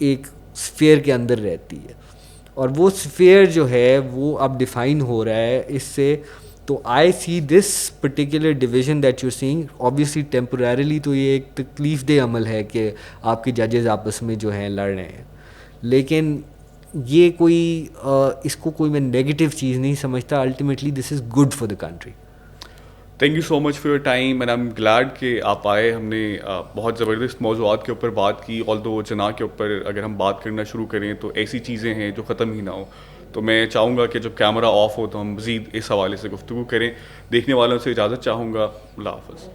ایک اسفیئر کے اندر رہتی ہے, اور وہ اسفیئر جو ہے وہ اب ڈیفائن ہو رہا ہے اس سے. تو I see this particular division that you saying, obviously temporarily تو یہ ایک تکلیف دہ عمل ہے کہ آپ کے ججز آپس میں جو ہیں لڑ رہے ہیں, لیکن یہ کوئی اس کو کوئی میں نیگیٹو چیز نہیں سمجھتا. Ultimately this is good for the country. Thank you so much for your time and I am glad کہ آپ آئے. ہم نے بہت زبردست موضوعات کے اوپر بات کی, آلدو جناح کے اوپر اگر ہم بات کرنا شروع کریں تو ایسی چیزیں ہیں جو ختم ہی نہ ہو. تو میں چاہوں گا کہ جب کیمرہ آف ہو تو ہم مزید اس حوالے سے گفتگو کریں. دیکھنے والوں سے اجازت چاہوں گا. اللہ حافظ.